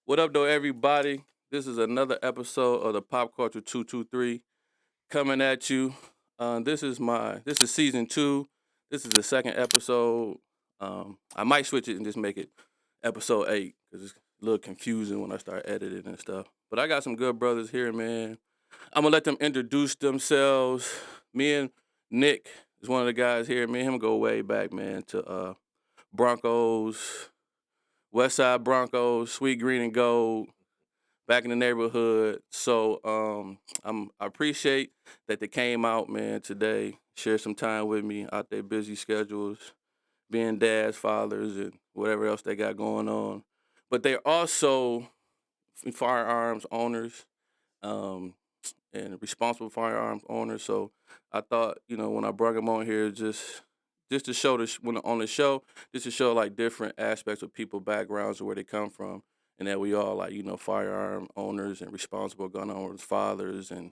What up, though, everybody? This is another episode of the Pop Culture 223 coming at you. This is season 2. This is the second episode. I might switch it and just make it episode 8 because it's a little confusing when I start editing and stuff. But I got some good brothers here, man. I'm gonna let them introduce themselves. Me and Nick is one of the guys here. Me and him go way back, man, to Broncos, West Side Broncos, Sweet Green and Gold, back in the neighborhood. So I appreciate that they came out, man, today, share some time with me out their busy schedules, being dads, fathers, and whatever else they got going on. But they're also firearms owners um, and responsible firearms owners. So I thought, when I brought them on here, just to show when on the show, just to show like different aspects of people backgrounds and where they come from, and that we all like firearm owners and responsible gun owners, fathers, and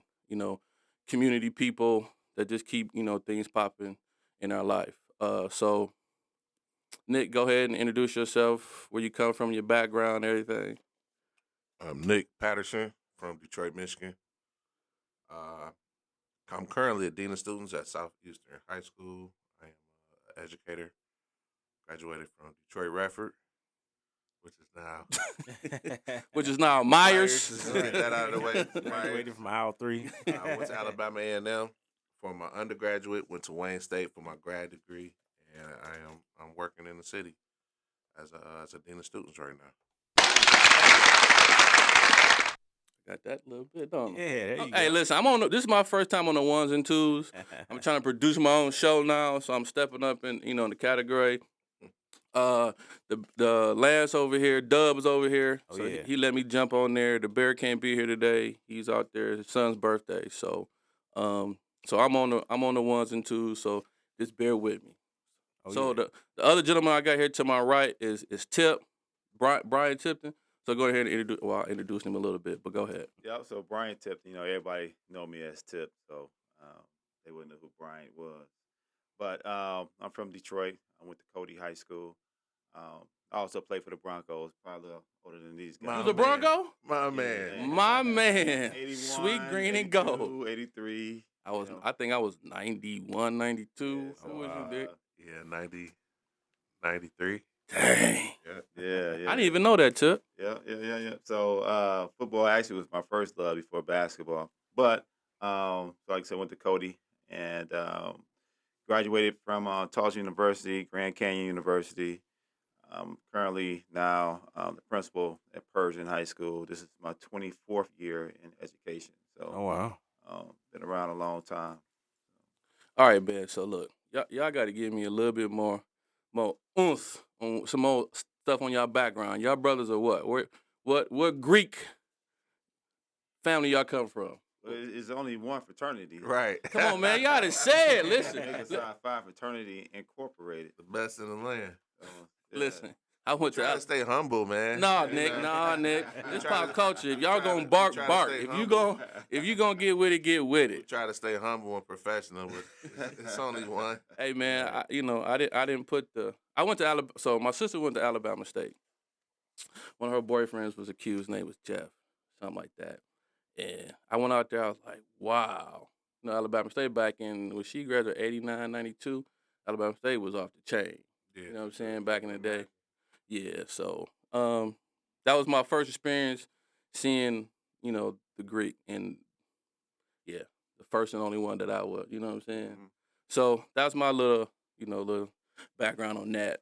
community people that just keep things popping in our life. So Nick, go ahead and introduce yourself, where you come from, your background, everything. I'm Nick Patterson from Detroit, Michigan. Uh, I'm currently a dean of students at Southeastern High School. I am an educator. Graduated from Detroit Radford, which is now Which is now Myers. Let's get that out of the way. Graduated from aisle 3. I went to Alabama A&M for my undergraduate. Went to Wayne State for my grad degree, and I'm working in the city as a dean of students right now. Got that little bit, don't I? Yeah, there you Hey, go. listen, this is my first time on the ones and twos. I'm trying to produce my own show now, so I'm stepping up in the category. The Lance over here, Dub's over here. Oh, So yeah. he let me jump on there. The Bear can't be here today. He's out there. His son's birthday. So I'm on the ones and twos. So just bear with me. Oh, yeah. The other gentleman I got here to my right is Bryant Tipton. So go ahead and introduce. Well, I'll introduce him a little bit, but go ahead. Yep. So Bryant Tipton, everybody know me as Tip, so they wouldn't know who Bryant was. But I'm from Detroit. I went to Cody High School. I also played for the Broncos. Probably a little older than these guys. You was a Bronco? My man. Yeah. My man. 81, Sweet green and gold. 82, 83. I think I was 91, 92. Yeah, What so, was you, Dick? Yeah, 90, 93. Dang. Yeah. I didn't even know that, Tip. Yeah. So football actually was my first love before basketball. But so like I said, went to Cody and graduated from Tulsa University, Grand Canyon University. Currently now the principal at Pershing High School. This is my 24th year in education. So Oh, wow. been around a long time. All right, man. So look, y'all got to give me a little bit more oomph on some more stuff on y'all background. Y'all brothers are what? What Greek family y'all come from? Well, it's only one fraternity. Right. Come on, man. Y'all done said it. Listen. Nigga Psi Phi Fraternity Incorporated. The best in the land. So, yeah. Listen. I went Try to to stay humble, man. Nah, You Nick. know? Nah, Nick. This Try pop to- culture. If y'all try gonna to- bark, try to bark. stay If you gonna get with it, get with We it. try to stay humble and professional. It's only one. Hey, man. I didn't put I went to Alabama. So my sister went to Alabama State. One of her boyfriends was accused. His name was Jeff, something like that. And I went out there. I was like, wow. Alabama State back in when she graduated 89, 92, Alabama State was off the chain. Yeah. You know what I'm saying? Back in the day. Yeah, so that was my first experience seeing, the Greek, and yeah, the first and only one that I was, you know what I'm saying? Mhm. So that's my little background on that.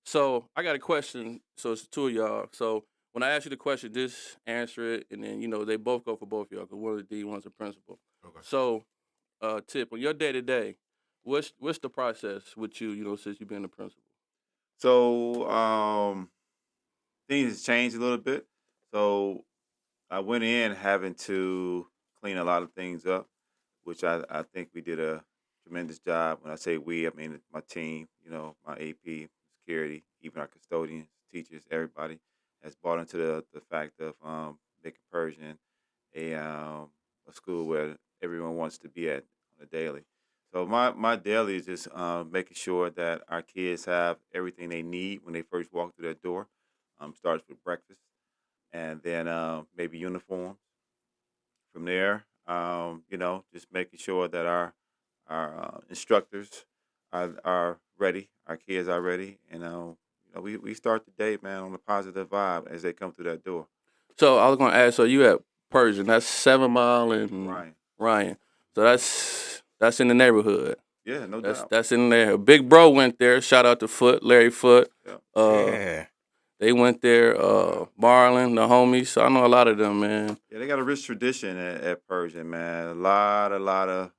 So I got a question. So it's the two of y'all. So when I ask you the question, just answer it, and then they both go for both of y'all because one of the D, one's the principal. Okay. So, Tip, on your day to day, what's the process with you? Since you've been the principal. So things has changed a little bit. So I went in having to clean a lot of things up, which I think we did a tremendous job. When I say we, I mean my team, my AP, security, even our custodians, teachers, everybody has bought into the fact of making Persian a school where everyone wants to be at on a daily. So my daily is just making sure that our kids have everything they need when they first walk through that door. Starts with breakfast, and then maybe uniforms. From there, just making sure that our instructors are ready, our kids are ready, and we start the day, man, on a positive vibe as they come through that door. So I was gonna ask. So you at Pershing? That's 7 Mile and Ryan, Ryan. So that's in the neighborhood. yeah, no That's doubt. that's in there. Big Bro went there. Shout out to Foot, Larry Foot. Yeah. Yeah. They went there. Marlon, the homies. So I know a lot of them, man. Yeah, they got a rich tradition at Persian, man. A lot of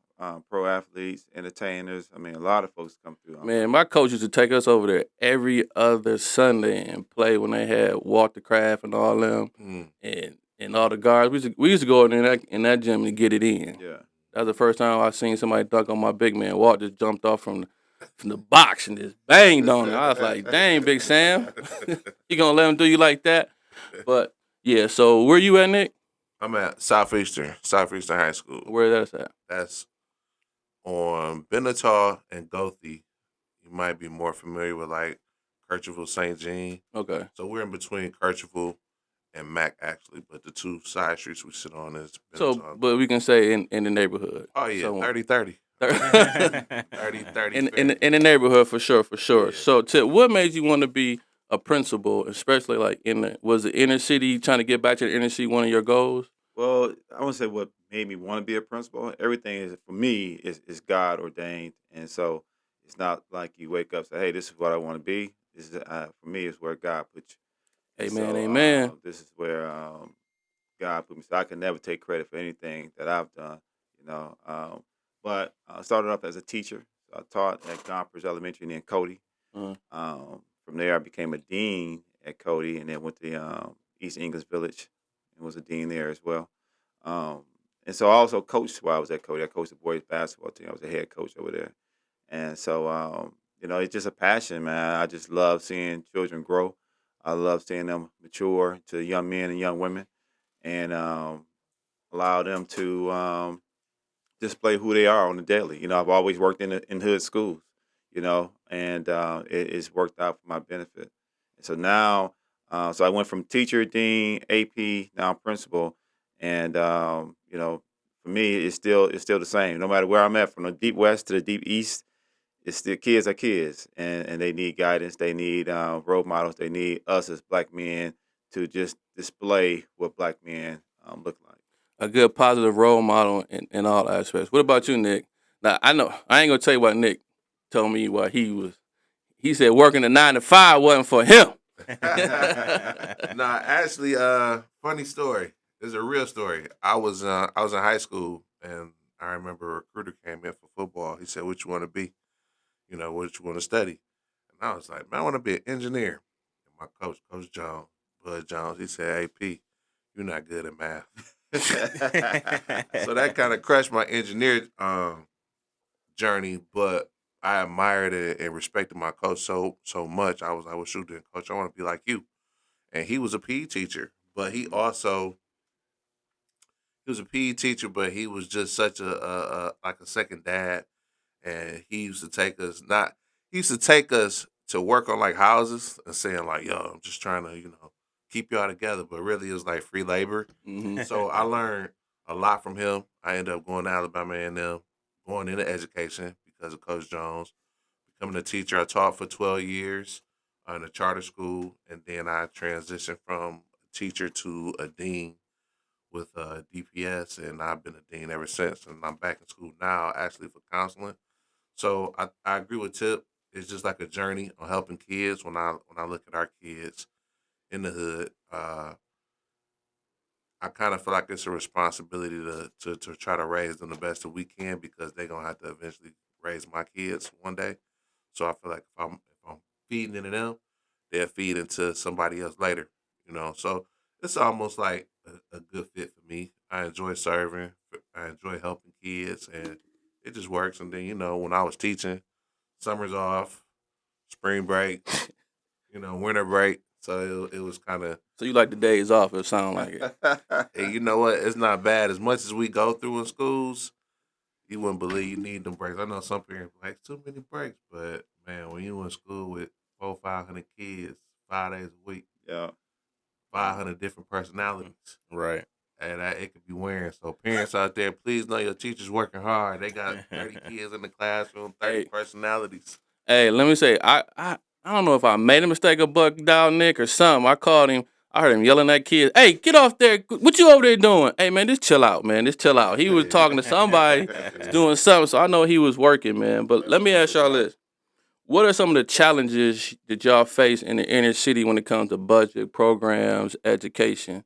pro athletes, entertainers. I mean, a lot of folks come through. Man, my coach used to take us over there every other Sunday and play when they had Walter Craft and all them Mm. and all the guards. We used to go in that gym and get it in. Yeah. That was the first time I seen somebody dunk on my big man. Walt just jumped off from the box and just banged on it. I was like, dang, Big Sam. You gonna let him do you like that? But yeah, so where you at, Nick? I'm at Southeastern High School. Where that's at? That's on Benatar and Gothi. You might be more familiar with like Kercheval, St. Jean. Okay. So we're in between Kercheval and Mac actually, but the two side streets we sit on is So, Benatar. but we can say in the neighborhood. Oh yeah, So, 30-30. 30-30. in the neighborhood for sure. Yeah. So, Tip, what made you want to be a principal, especially like was the inner city trying to get back to the inner city one of your goals? Well, I wouldn't say what made me want to be a principal. Everything is for me is God ordained, and so it's not like you wake up and say, "Hey, this is what I want to be." This is for me is where God put you. And Amen, so, amen. this is where God put me. So I can never take credit for anything that I've done, you know. But I started off as a teacher. So I taught at Gompers Elementary and then Cody. Uh, From there, I became a dean at Cody, and then went to East English Village and was a dean there as well. Um, and so I also coached while I was at Cody. I coached the boys basketball team. I was a head coach over there. And so, it's just a passion, man. I just love seeing children grow. I love seeing them mature to young men and young women, and allow them to display who they are on the daily. I've always worked in hood schools, and it's worked out for my benefit. And so now, so I went from teacher, dean, AP, now principal, and for me, it's still the same. No matter where I'm at, from the deep west to the deep east, it's still kids are kids, and they need guidance. They need role models. They need us as black men to just display what black men look like. a good positive role model in all aspects. What about you, Nick? Now I know I ain't gonna tell you what Nick told me what he was. He said working the 9 to 5 wasn't for him. Nah, actually, funny story. It's a real story. I was in high school, and I remember a recruiter came in for football. He said, "What you want to be? What you want to study?" And I was like, "Man, I want to be an engineer." And my coach, Coach Jones, Bud Jones, he said, "Hey, P, you're not good at math." So that kind of crushed my engineer journey, but I admired it and respected my coach so much. I was like, "Well, shoot, then, coach, I want to be like you." And he was a PE teacher, but he was a PE teacher, but he was just such a like a second dad. And he used to take us not he used to take us to work on like houses and saying like, "Yo, I'm just trying to keep y'all together," but really it was like free labor. Hmm. So I learned a lot from him. I ended up going to Alabama A&M, going into education because of Coach Jones, becoming a teacher. I taught for 12 years in a charter school, and then I transitioned from a teacher to a dean with DPS, and I've been a dean ever since. And I'm back in school now, actually for counseling. So I agree with Tip. It's just like a journey on helping kids. When I look at our kids in the hood, I kind of feel like it's a responsibility to try to raise them the best that we can because they're gonna have to eventually raise my kids one day. So I feel like if I'm feeding into them, they'll feed into somebody else later. So it's almost like a good fit for me. I enjoy serving. I enjoy helping kids, and it just works. And then when I was teaching, summers off, spring break, winter break. So it was kind of, So you like the days off? It sound like it. hey, you know what? It's not bad. As much as we go through in schools, you wouldn't believe you need them breaks. I know some parents be like too many breaks, but man, when you in school with 400-500 kids 5 days a week, Yeah. 500 different personalities. Right. And it could be wearing. So parents out there, please know your teachers working hard. They got 30 kids in the classroom, 30 Hey. personalities. Hey, let me say, I don't know if I made a mistake of buck down Nick or something. I called him. I heard him yelling at kids. Hey, get off there! What you over there doing? Hey, man, just chill out, man. Just chill out. He was talking to somebody, doing something. So I know he was working, man. But let me ask y'all this: what are some of the challenges that y'all face in the inner city when it comes to budget, programs, education?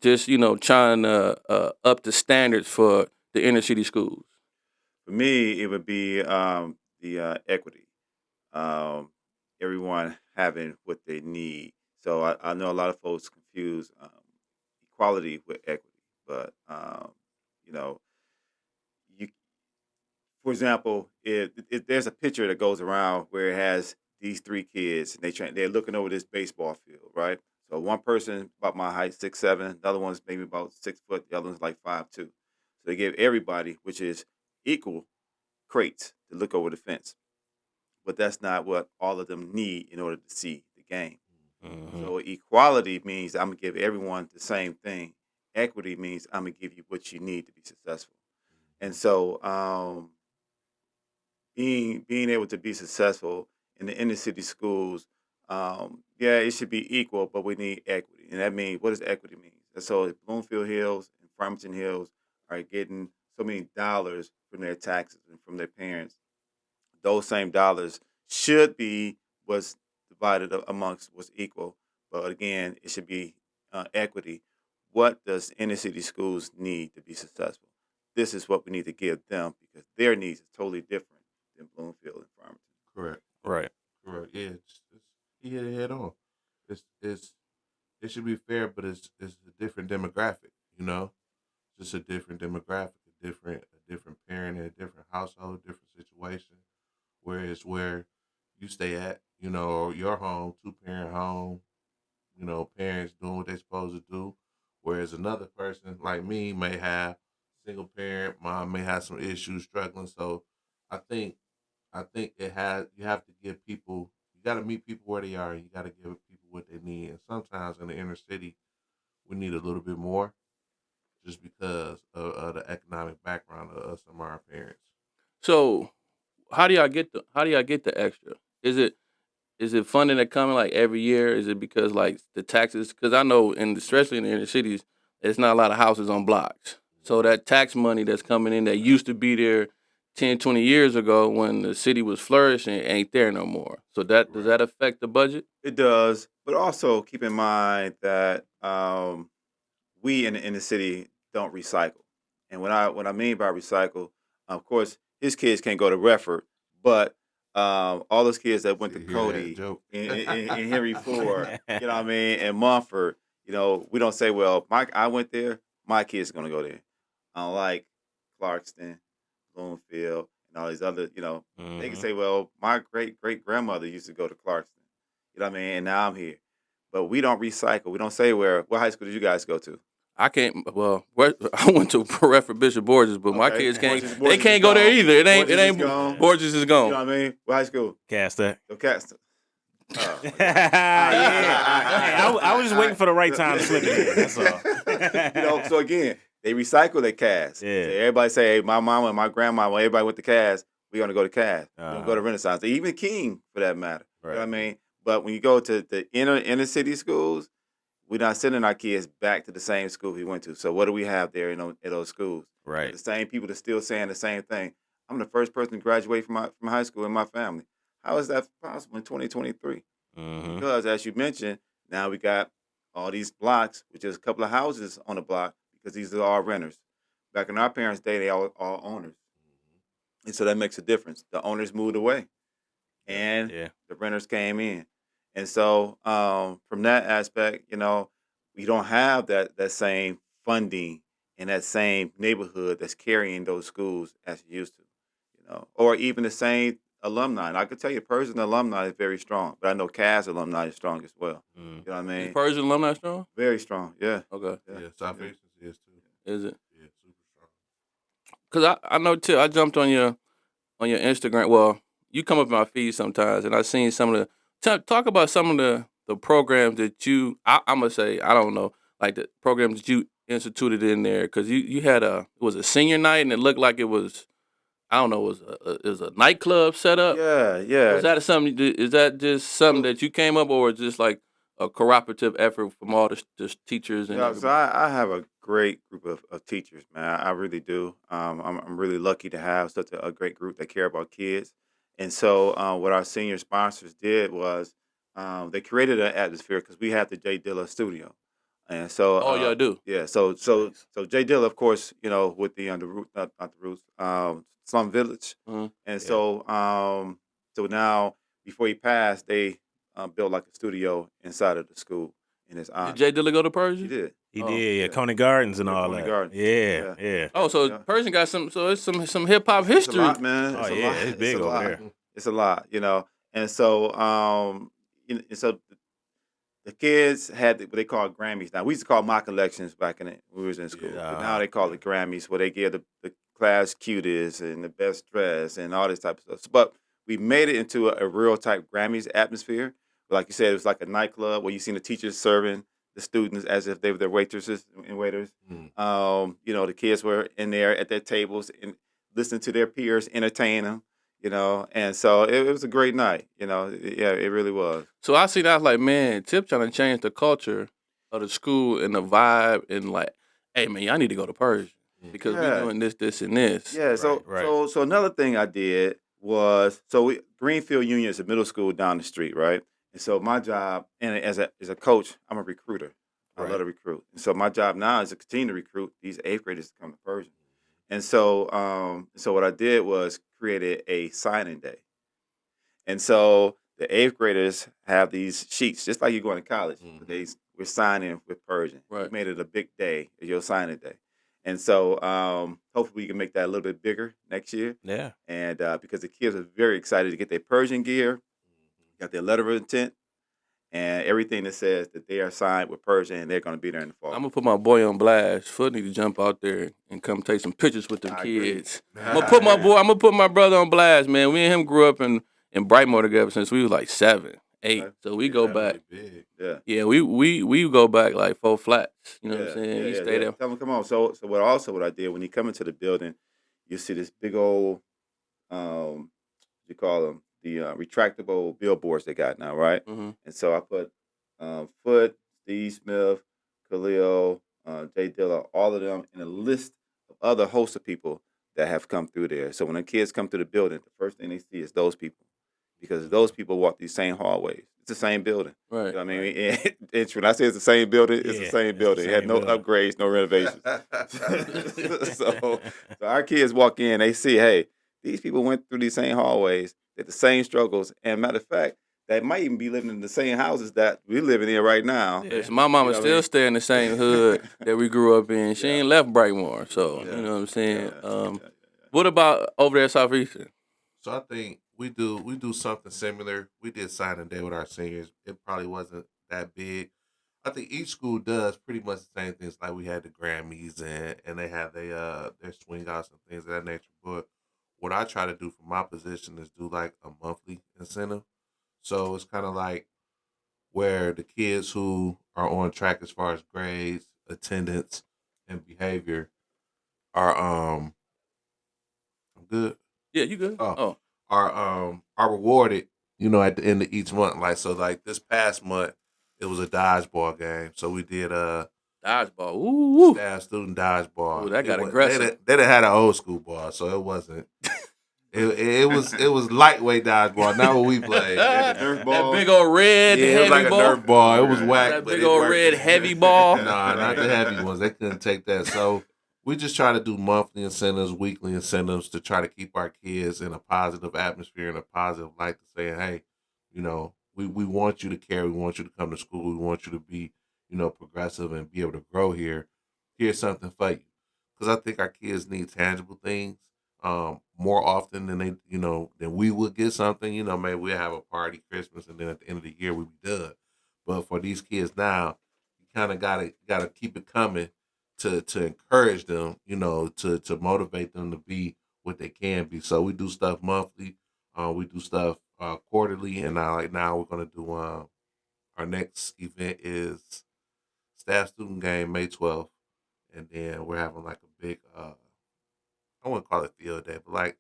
Just trying to up the standards for the inner city schools. For me, it would be the equity. Um, Everyone having what they need. So I know a lot of folks confuse equality with equity, but you know, you for example, if there's a picture that goes around where it has these three kids and they're looking over this baseball field, right? So one person about my height, 6'7", the other one's maybe about 6 foot, the other one's like 5'2". So they give everybody, which is equal, crates to look over the fence. But that's not what all of them need in order to see the game. Mm-hmm. So equality means I'm gonna give everyone the same thing. Equity means I'm gonna give you what you need to be successful. And so being able to be successful in the inner city schools, yeah, it should be equal, but we need equity. And that means, what does equity mean? And so if Bloomfield Hills and Farmington Hills are getting so many dollars from their taxes and from their parents, those same dollars should be what's divided amongst what's equal. But again, it should be equity. What does inner city schools need to be successful? This is what we need to give them because their needs is totally different than Bloomfield and Farmington. Correct. Right. Correct. Yeah, you hit it head on. It's it should be fair, but it's a different demographic. You know, just a different demographic, a different parent in a different household, different situation. Whereas where you stay at, or your home, 2-parent home, parents doing what they're supposed to do. Whereas another person like me may have single parent, mom may have some issues, struggling. So I think you have to give people, you got to meet people where they are, and you got to give people what they need. And sometimes in the inner city, we need a little bit more, just because of the economic background of some of our parents. So how do y'all get the extra? Is it is it funding that coming like every year? Is it because like the taxes? Because I know, especially in the inner cities, there's not a lot of houses on blocks. So that tax money that's coming in that used to be there 10, 20 years ago when the city was flourishing ain't there no more. So does Right. that affect the budget? It does, but also keep in mind that we in the city don't recycle. And what I mean by recycle, of course, his kids can't go to Redford, but all those kids that went to See, hear that Cody joke? and Henry Ford, you know what I mean, and Mumford, we don't say, well, I went there, my kids are gonna go there. Unlike Clarkston, Bloomfield, and all these other, they can Mm-hmm. say, well, my great great grandmother used to go to Clarkston, you know what I mean, and now I'm here. But we don't recycle. We don't say what high school did you guys go to? I can't. Well, I went to Redford Bishop Borges, but my Okay, kids can't. Borges, They Borges is can't go there gone. either. It ain't. It Borges is ain't. gone. Borges is You gone. know what I mean? What high school? Cast that. The Castle. Oh my God. Yeah. Hey, I was just waiting for the right time to slip it in. That's all. So again, they recycle their cast. Yeah. So everybody say, hey, my mama and my grandma, when everybody went to cast, we're gonna go to cast. We don't go to Uh-huh. Renaissance. Even King, for that matter. You know what I Right. mean? But when you go to the inner city schools, we're not sending our kids back to the same school we went to. So what do we have there in those schools? Right. The same people that still saying the same thing. I'm the first person to graduate from high school in my family. How is that possible in 2023? Mm-hmm. Because as you mentioned, now we got all these blocks, which is a couple of houses on the block, because these are all renters. Back in our parents' day, they all owners. And so that makes a difference. The owners moved away and Yeah. the renters came in. And so from that aspect, we don't have that same funding and that same neighborhood that's carrying those schools as it used to, or even the same alumni. And I could tell you, Pershing alumni is very strong, but I know Cass alumni is strong as well. Mm. You know what I Is mean? Persian alumni strong? Very strong. Yeah. Okay. Yeah, Southeastern is too. Is it? Yeah, super strong. Cause I know too. I jumped on your Instagram. Well, you come up in my feed sometimes, and I seen some of the talk about some of the programs that I'm gonna say, I don't know, like the programs that you instituted in there, because you had it was a senior night, and it looked like it was, I don't know, it was a nightclub set up. Yeah, yeah. Was that something? Is that just something that you came up, or is just like a cooperative effort from all the teachers and Yeah, so everybody? I have a great group of teachers, man. I really do. I'm really lucky to have such a great group that care about kids. And so, what our senior sponsors did was they created an atmosphere because we had the Jay Dilla studio, and so Oh yeah, I do. yeah, so Nice. so Jay Dilla, of course, with the root, not the roots, Slum Village, Mhm. and Yeah. so now before he passed, they built like a studio inside of the school in his Did honor. Jay Dilla go to He Pershing? did. He Oh. did, yeah. Yeah. Coney Gardens and Yeah, all Coney that. Gardens. Yeah, Yeah. yeah. Oh, so Yeah. Pershing got some. So it's some hip hop It's a history. lot, man. Oh It's a yeah, lot. it's It's big a over lot. there. It's a lot, And so, and so the kids had what they call Grammys. Now we used to call my collections back when we was in school, but now they call it Grammys, where they give the class cutest and the best dress and all this type of stuff. But we made it into a real type Grammys atmosphere. Like you said, it was like a nightclub where you seen the teachers serving the students as if they were their waitresses and waiters. Mm. The kids were in there at their tables and listening to their peers entertain them. And so it was a great night. Yeah, it really was. So I see that, I was like, man, Tip trying to change the culture of the school and the vibe, and like, hey man, y'all need to go to Pershing because we Yeah. doing this, and this. Yeah, so Right. so another thing I did was Greenfield Union is a middle school down the street, right? And so my job, and as a coach, I'm a recruiter. I love Right. to recruit, and so my job now is to continue to recruit these eighth graders to come to Pershing. And so what I did was created a signing day, and so the eighth graders have these sheets, just like you're going to college. Mhm. We're signing with Persian. We Right. made it a big day, your signing day. And so hopefully we can make that a little bit bigger next year. Yeah. And because the kids are very excited to get their Persian gear, got their letter of intent, and everything that says that they are signed with Persian and they're going to be there in the fall. I'm gonna put my boy on blast. Foot need to jump out there and come take some pictures with them I agree. kids. I'm gonna put my brother on blast, man. We and him grew up in Brightmoor together since we was like 7, 8. Okay. So we go back. Big. Yeah. Yeah, we go back like 4 flats. You know what I'm saying? He stay there. Tell them, come on. So what I did when you come into the building, you see this big old you call them the retractable billboards they got now, right? Mm-hmm. And so I put Foot, Steve Smith, Khalil, Jay Dilla, all of them in a list of other hosts of people that have come through there. So when the kids come to the building, the first thing they see is those people, because those people walk these same hallways. It's the same building. Right. You know what I mean? It's when I say it's the same building, it's the Yeah, same it's the building. It had same no building. upgrades, no renovations. so our kids walk in, they see, hey, these people went through these same hallways, did the same struggles, and matter of fact, they might even be living in the same houses that we're living in right now. Yeah, so my mama You know what I still mean? stay in the same hood that we grew up in. She Yeah. ain't left Brightmoor, so Yeah. you know what I'm saying. Yeah. What about over there at Southeastern? So I think we do something similar. We did signing day with our seniors. It probably wasn't that big. I think each school does pretty much the same things. Like we had the Grammys and they have their swing outs and things of that nature. But what I try to do from my position is do like a monthly incentive. So it's kind of like where the kids who are on track as far as grades, attendance, and behavior are I'm good. Yeah, you good? Oh. Are rewarded, at the end of each month. Like so like this past month it was a dodgeball game. So we did Dodgeball. Ooh. staff student dodgeball. Ooh, that got It wa- aggressive. They done had an old school ball, so it wasn't it was lightweight dodgeball, not what we played. Nerf That ball. big old red Yeah, it heavy was like a ball. Nerf ball. It was That whack. That but big it old worked. red heavy ball. Nah, not the heavy ones. They couldn't take that. So we just try to do monthly incentives, weekly incentives to try to keep our kids in a positive atmosphere and a positive light to say, hey, we want you to care. We want you to come to school. We want you to be, progressive and be able to grow here. Here's something for you. Because I think our kids need tangible things more often than than we would get something. Maybe we'll have a party Christmas and then at the end of the year we be done. But for these kids now, you kind of gotta keep it coming to encourage them, to motivate them to be what they can be. So we do stuff monthly, we do stuff quarterly, and now we're gonna do our our next event is staff student game May 12th, and then we're having like a big I wouldn't call it field day, but like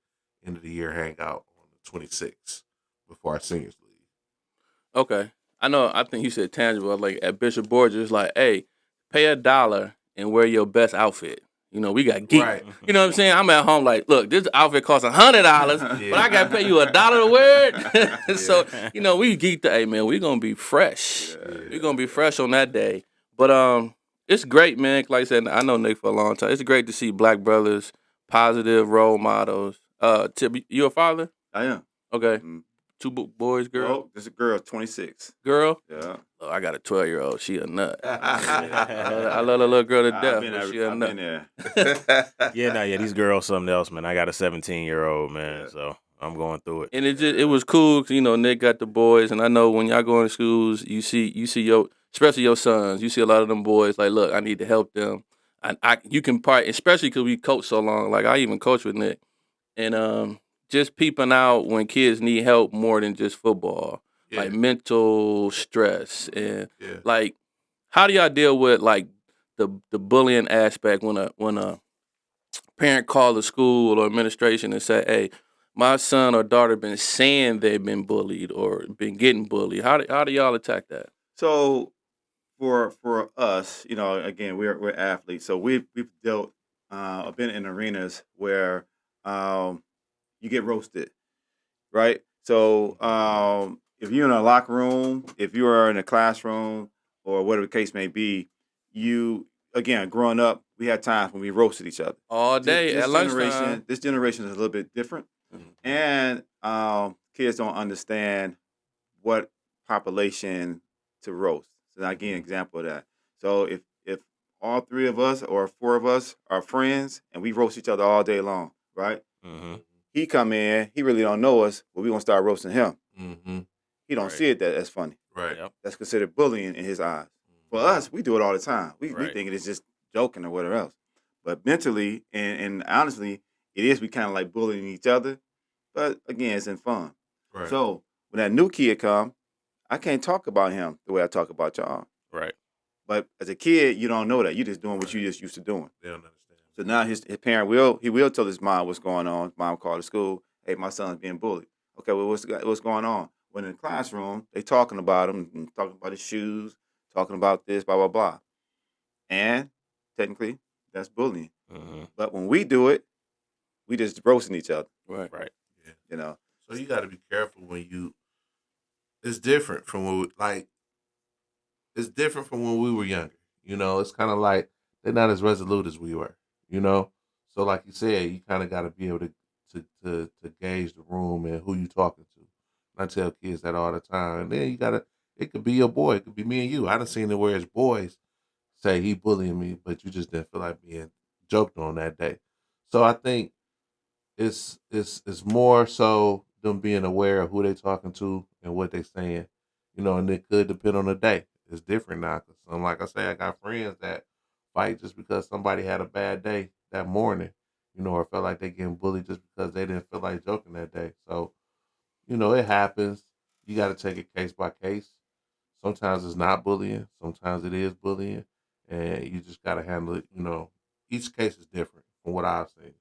end of the year hangout on the 26th before our seniors leave. Okay. I know. I think you said tangible. Like at Bishop Borges, like, hey, pay $1 and wear your best outfit. You know, we got geek. Right. You know what I'm saying? I'm at home like, look, this outfit costs $100, Yeah. but I got to pay you $1 to wear it. Yeah. So, you know, we geeked. Hey, man, we gonna be fresh. We gonna be fresh on that day. But it's great, man. Like I said, I know Nick for a long time. It's great to see black brothers, positive role models. Tip, you a father? I am. Okay. Mm. Two boys, girl. Oh, this is a girl, 26. Girl. Yeah. Oh, I got a 12-year-old. She a nut. I love a little girl to death, but she a I've nut. been there. Yeah, these girls something else, man. I got a 17-year-old, man, so I'm going through it. And it was cool 'cause, you know, Nick got the boys, and I know when y'all go into schools, you see especially your sons, you see a lot of them boys like, look, I need to help them. You can part, especially because we coach so long. Like I even coach with Nick, and just peeping out when kids need help more than just football, Yeah. like mental stress and Yeah. like, how do y'all deal with like the bullying aspect when a parent call the school or administration and say, hey, my son or daughter been saying they've been bullied or been getting bullied. How do y'all attack that? So for us, you know, again, we're athletes, so we've dealt been in arenas where you get roasted, right? So if you're in a locker room, if you are in a classroom, or whatever the case may be, you again growing up, we had times when we roasted each other. All day at lunchtime. This generation is a little bit different, and kids don't understand what population to roast. So I give you an example of that. So if all three of us or four of us are friends and we roast each other all day long, right? Mm-hmm. He come in, he really don't know us, but we gonna start roasting him. Mm-hmm. He don't Right. see it that as funny. Right. Yep. That's considered bullying in his eyes. For us, we do it all the time. We Right. think it is just joking or whatever else. But mentally and honestly, it is we kind of like bullying each other. But again, it's in fun. Right. So when that new kid come, I can't talk about him the way I talk about y'all. Right. But as a kid, you don't know that. You just doing what you just used to doing. They don't understand. So now his parent will tell his mom what's going on. His mom called the school. Hey, my son's being bullied. Okay, well, what's going on? When in the classroom, they talking about him, and talking about his shoes, talking about this, blah, blah, blah. And technically, that's bullying. Mm-hmm. But when we do it, we just roasting each other, Right. Right. Yeah. you know. So you got to be careful when you. It's different from it's different from when we were younger. You know, it's kind of like they're not as resolute as we were. You know, so like you said, you kind of got to be able to gauge the room and who you talking to. And I tell kids that all the time. And then you gotta. It could be your boy. It could be me and you. I done seen it where it's boys say he bullying me, but you just didn't feel like being joked on that day. So I think it's more so them being aware of who they talking to and what they saying, you know, and it could depend on the day. It's different now. 'Cause like I say, I got friends that fight just because somebody had a bad day that morning, you know, or felt like they getting bullied just because they didn't feel like joking that day. So, you know, it happens. You got to take it case by case. Sometimes it's not bullying. Sometimes it is bullying. And you just got to handle it, you know. Each case is different from what I've seen.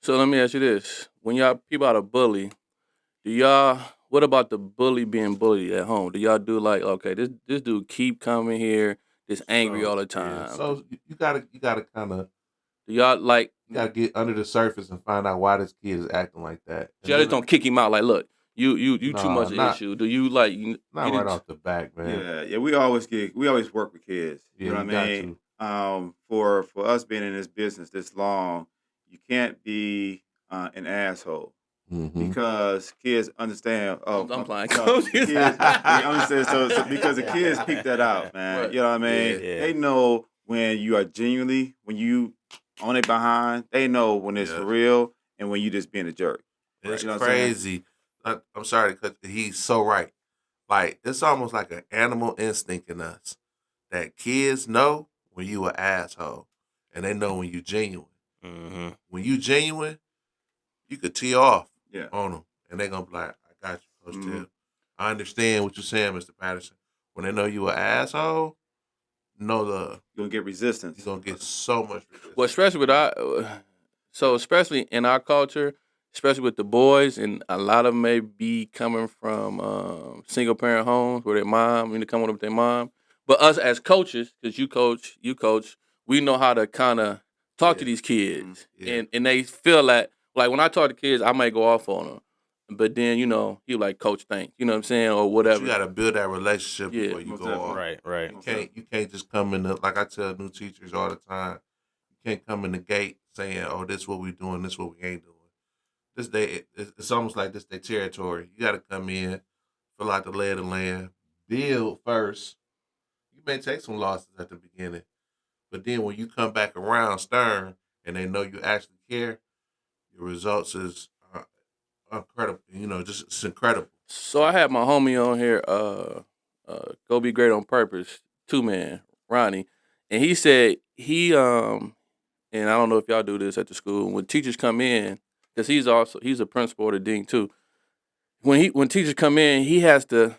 So let me ask you this: when y'all peep out a bully, what about the bully being bullied at home? Do y'all do like, okay, this dude keep coming here, just angry all the time? Yeah. So you gotta kind of Do y'all like? you gotta get under the surface and find out why this kid is acting like that. Y'all just don't kick him out. Like, look, you too Nah, much not- issue. Do you like? Not right off the back, man. Yeah. We always work with kids. Yeah, You know you what I mean? For us being in this business this long, you can't be an asshole. Mm-hmm. Because kids understand. Oh, I'm playing. no, the kids, you understand? So because the kids peep that out, man. Right. You know what I mean? Yeah. They know when you are genuinely, when you on it behind. They know when it's for real and when you just being a jerk. It's You know what I'm saying? crazy. I'm sorry, because he's so right. Like, it's almost like an animal instinct in us that kids know when you an asshole, and they know when you genuine. Mm-hmm. When you genuine, you could tee off Yeah. on them, and they're gonna be like, "I got you, Coach Mhm. Tip. I understand what you're saying, Mr. Patterson. When they know you an asshole, know the You're gonna get resistance. you're gonna get so much resistance. Well, especially with especially in our culture, especially with the boys, and a lot of them may be coming from single parent homes where their mom, coming up with their mom. But us as coaches, because you coach, we know how to kind of talk to Yeah. these kids, Yeah. and they feel like when I talk to kids, I might go off on them, but then he like, coach, thanks, you know what I'm saying, or But whatever. you got to build that relationship Yeah. before you Most go definitely. off. Right. You can't just come in like I tell new teachers all the time. You can't come in the gate saying, "Oh, this is what we doing, this is what we ain't doing." This day, it's almost like this their territory. You got to come in, fill out the lay of the land, build first. You may take some losses at the beginning, but then when you come back around stern and they know you actually care, your results is incredible. Just it's incredible. So I had my homie on here, go be great on purpose, 2 man, Ronnie, and he said and I don't know if y'all do this at the school when teachers come in, because he's a principal or the dean too. When teachers come in, he has to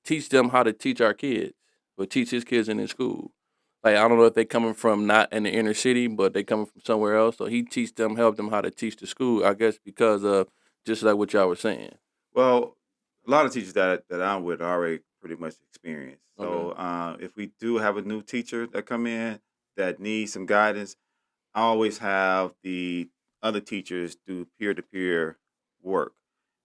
teach them how to teach our kids, or teach his kids in his school. Like, I don't know if they coming from not in the inner city, but they coming from somewhere else. So he help them how to teach the school. I guess because of just like what y'all were saying. Well, a lot of teachers that I'm with are already pretty much experienced. So if we do have a new teacher that come in that needs some guidance, I always have the other teachers do peer-to-peer work.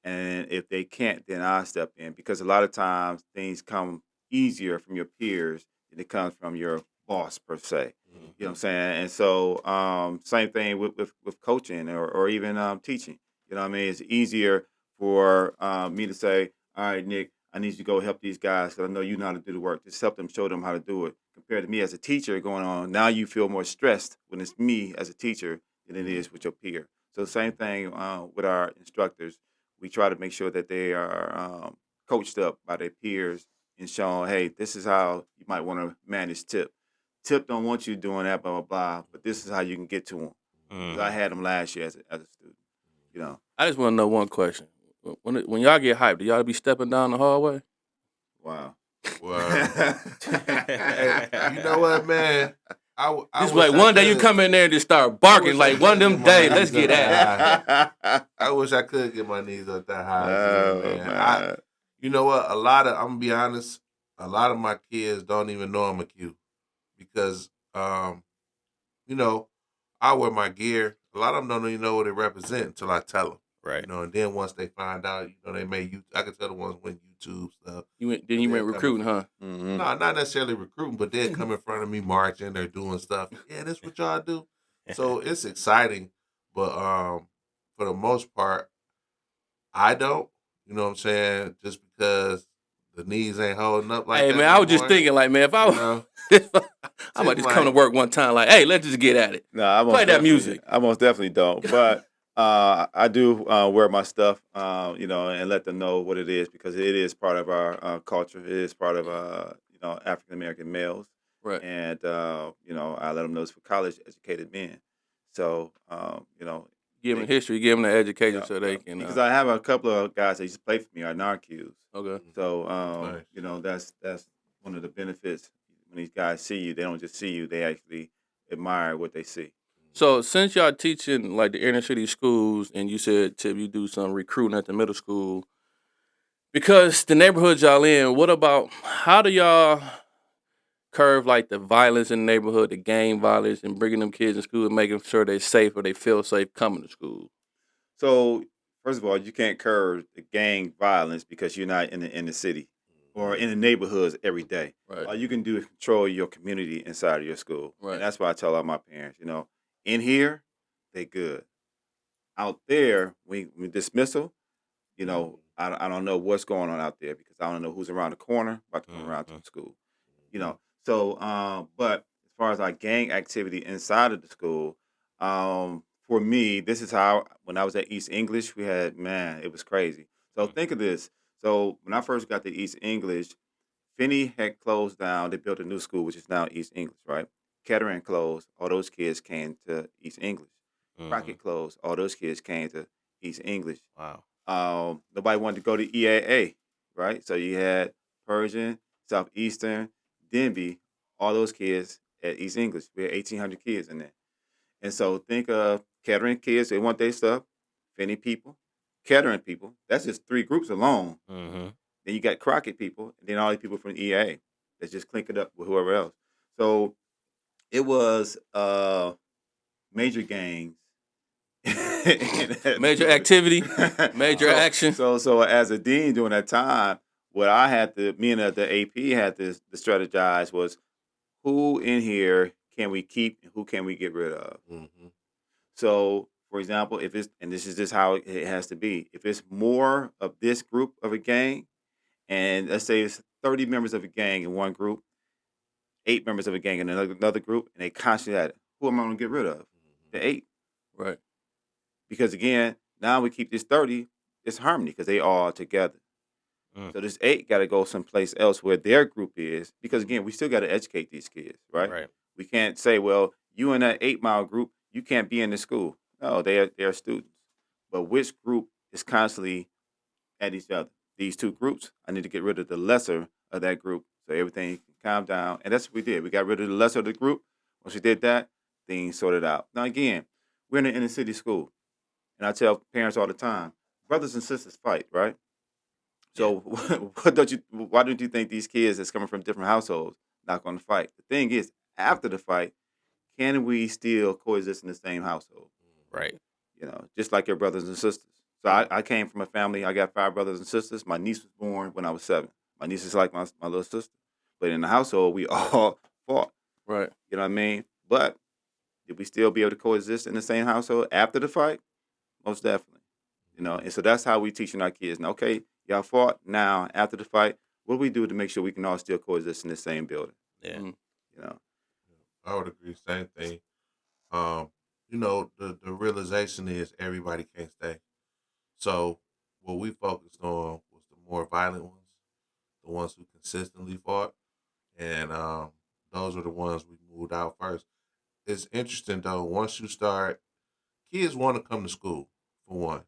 And if they can't, then I step in because a lot of times things come easier from your peers than it comes from your boss per se. You know what I'm saying? And so same thing with coaching or even teaching. You know what I mean? It's easier for me to say, all right, Nick, I need you to go help these guys because I know you know how to do the work. Just help them, show them how to do it. Compared to me as a teacher going on, now you feel more stressed when it's me as a teacher than it is with your peer. So same thing with our instructors. We try to make sure that they are coached up by their peers and shown, hey, this is how you might want to manage Tip. Tip don't want you doing that, blah, blah, blah, but this is how you can get to him. 'Cause I had him last year as a student, you know. I just want to know one question. When y'all get hyped, do y'all be stepping down the hallway? Wow. Well, hey, you know what, man? I Just wish like I one day you could- come in there and just start barking I like wish one I of could them get my days. Let's knees get up at that I wish I could get my knees up that high Oh, again, man. man. You know what? I'm gonna be honest. A lot of my kids don't even know I'm a Q because, you know, I wear my gear. A lot of them don't even know what it represents until I tell them. Right. And then once they find out, they may use. I can tell the ones when YouTube stuff. You went They're recruiting, huh? Mhm. No, not necessarily recruiting, but they'll come in front of me marching. They're doing stuff. Yeah, that's what y'all do. So it's exciting, but for the most part, I don't. You know what I'm saying? Just because the knees ain't holding up like Hey that. man, no I was just more, thinking like, man, if I you was, know? I might just Seem come to like- work one time like, hey, let's just get at it. No, I most Play that definitely- music. I most definitely don't. But I do wear my stuff, and let them know what it is because it is part of our culture. It is part of African American males, Right. and I let them know it's for college educated men. So Give them history, give them the education yeah, so they yeah. can. Because I have a couple of guys that used to play for me are NARQs. Okay. So Nice. that's one of the benefits when these guys see you. They don't just see you; they actually admire what they see. So since y'all teaching like the inner city schools, and you said Tip, you do some recruiting at the middle school, because the neighborhoods y'all in, what about how do y'all curve like the violence in the neighborhood, the gang violence, and bringing them kids in school and making sure they're safe or they feel safe coming to school? So first of all, you can't curb the gang violence because you're not in the city or in the neighborhoods every day. Right. All you can do is control your community inside of your school, Right. and that's why I tell all my parents, in here they good, out there we dismissal. I don't know what's going on out there because I don't know who's around the corner about to come around to the school. So but as far as like gang activity inside of the school, for me, this is how when I was at East English, we had it was crazy. So think of this. So when I first got to East English, Finney had closed down. They built a new school, which is now East English, right? Kettering closed. All those kids came to East English. Crockett closed. All those kids came to East English. Wow. Nobody wanted to go to EAA, right? So you had Pershing, Southeastern, Denby, all those kids at East English. We had 1,800 kids in there. And so think of Kettering kids, they want their stuff. Finney people, Kettering people. That's just 3 groups alone. Mm-hmm. Then you got Crockett people, and then all these people from EA that's just clinking up with whoever else. So it was major gangs. Major activity, major action. So as a dean during that time, what I had to, me and the AP had to strategize was who in here can we keep and who can we get rid of. Mm-hmm. So, for example, if it's, and this is just how it has to be, if it's more of this group of a gang, and let's say it's 30 members of a gang in one group, 8 members of a gang in another group, and they constantly at it, who am I going to get rid of? The 8. Right. Because again, now we keep this 30, it's harmony because they all together. So this 8 got to go someplace else where their group is, because again, we still got to educate these kids, right? Right. We can't say, well, you in that 8-mile group, you can't be in the school. No, they are students. But which group is constantly at each other? These 2 groups, I need to get rid of the lesser of that group so everything can calm down. And that's what we did. We got rid of the lesser of the group. Once we did that, things sorted out. Now again, we're in an inner city school. And I tell parents all the time, brothers and sisters fight, right? So why don't you think these kids that's coming from different households not going to fight? The thing is, after the fight, can we still coexist in the same household? Right. Just like your brothers and sisters. So I came from a family, I got 5 brothers and sisters. My niece was born when I was 7. My niece is like my little sister. But in the household, we all fought. Right. You know what I mean? But did we still be able to coexist in the same household after the fight? Most definitely. And so that's how we teaching our kids. Now, okay, y'all fought. Now, after the fight, what do we do to make sure we can all still coexist in the same building? Yeah. I would agree. Same thing. The realization is everybody can't stay. So what we focused on was the more violent ones, the ones who consistently fought, and those are the ones we moved out first. It's interesting though. Once you start, kids want to come to school for one.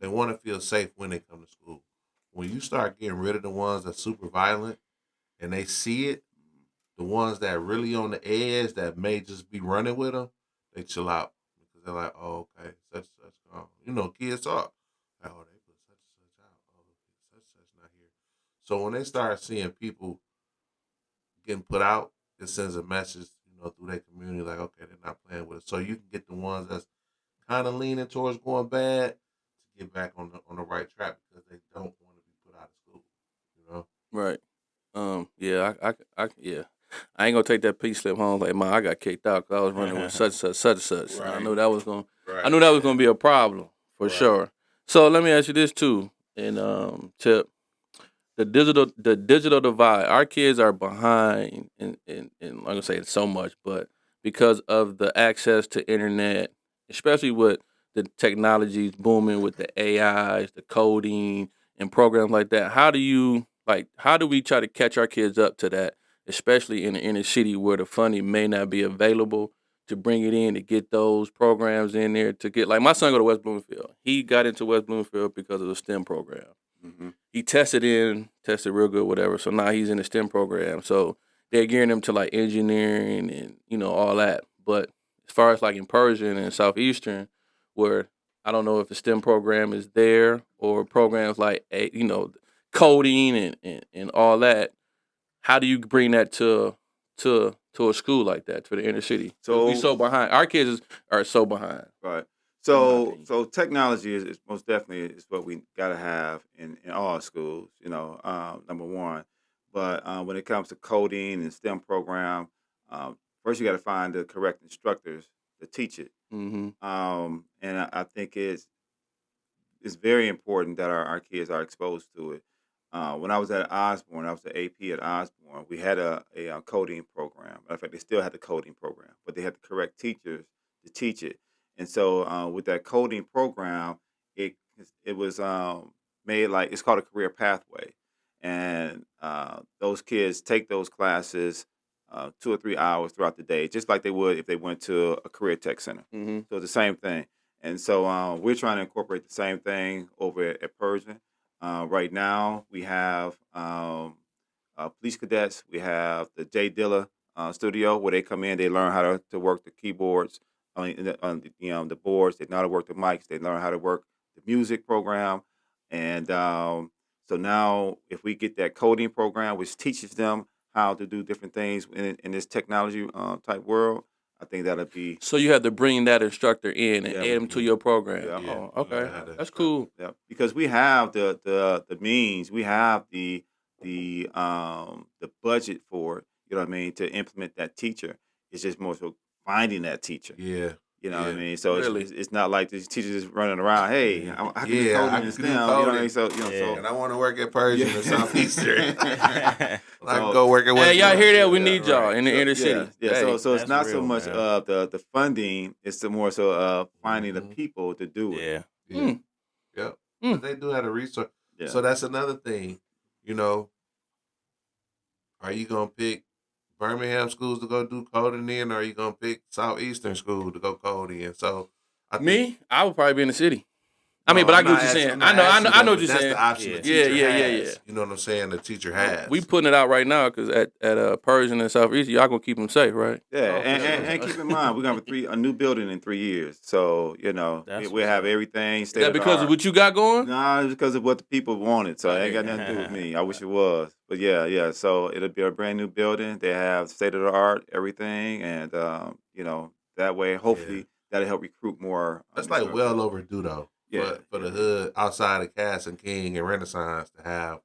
They want to feel safe when they come to school. When you start getting rid of the ones that's super violent and they see it, the ones that really on the edge that may just be running with them, they chill out because they're like, oh, okay, such and such gone. Kids talk. Like, oh, they put such and such out. Oh, such and such not here. So when they start seeing people getting put out, it sends a message, through their community, like, okay, they're not playing with it. So you can get the ones that's kind of leaning towards going bad to get back on the right track because they don't want to be put out of school. Right. Yeah. I ain't gonna take that peace slip home. Like, man, I got kicked out because I was running with such and such. Right. I knew that was gonna. Right. I knew that was gonna be a problem for Right. sure. So let me ask you this too, and Tip, the digital divide. Our kids are behind, in I'm gonna say it so much, but because of the access to internet, especially with the technologies booming with the AIs, the coding, and programs like that. How do we try to catch our kids up to that, especially in the inner city where the funding may not be available to bring it in to get those programs in there to get, like, my son go to West Bloomfield. He got into West Bloomfield because of the STEM program. Mm-hmm. He tested real good, whatever. So now he's in the STEM program. So they're gearing him to like engineering and all that. But as far as like in Pershing and Southeastern, where I don't know if the STEM program is there or programs like coding and all that. How do you bring that to a school like that, to the inner city? So we so behind. Our kids are so behind. Right. So technology is most definitely is what we got to have in all schools. Number one. But when it comes to coding and STEM program, first you got to find the correct instructors to teach it. Mm-hmm. And I think it's very important that our kids are exposed to it. When I was at Osborne, I was the AP at Osborne. We had a coding program. In fact, they still had the coding program, but they had the correct teachers to teach it. And so with that coding program, it was made like, it's called a career pathway. And those kids take those classes 2 or 3 hours throughout the day, just like they would if they went to a career tech center. Mm-hmm. So it's the same thing. And so we're trying to incorporate the same thing over at Pershing. Right now, we have police cadets. We have the Jay Dilla studio where they come in. They learn how to work the keyboards, the boards. They know how to work the mics. They learn how to work the music program. And so now, if we get that coding program, which teaches them how to do different things in this technology type world, I think that'll be. So you have to bring that instructor in and Yeah, add him to your program. Yeah. Yeah. Oh, okay. Yeah, That's cool. Yeah, because we have the means, we have the budget for it. You know what I mean, to implement that teacher. It's just more so finding that teacher. Yeah. You know what I Yeah. mean? So Really? it's not like these teachers just running around. Hey, I can do Yeah, coding I in can STEM. do You know what I coding. mean? So Yeah. And I want to work at Pershing Yeah. or Southeastern. I So- can go work at Hey, y'all hear that? We Yeah, need y'all right. in the inner city. Yeah. Hey, So it's that's not so real, much man. of the funding. It's the more so of finding the Mhm. people to do it. Yeah. Yeah. Mm. Yep. Mm. But they do have a resource. Yeah. So that's another thing. You know, are you gonna pick Birmingham schools to go do coding in, or are you gonna pick Southeastern school to go coding in? So I think, Me, I would probably be in the city. I No, mean, but I I'm get what not you're asking- saying. I'm not I know asking what that, you're but that's saying. the option Yeah. the teacher Yeah. has. You know what I'm saying? The teacher has. We putting it out right now because at Pershing and Southeast, y'all gonna keep them safe, right? Yeah, Oh, for and sure. keep in mind we're gonna have a new building in 3 years. So That's we what's have up. everything Is state that of the because art. of what you got going? No, it's because of what the people wanted. So it ain't got Okay. nothing to do with me. I wish it was, but yeah. So it'll be a brand new building. They have state of the art everything, and that way hopefully that'll help recruit more. That's like instructors. well overdue though. Yeah, For the hood outside of Cass and King and Renaissance to have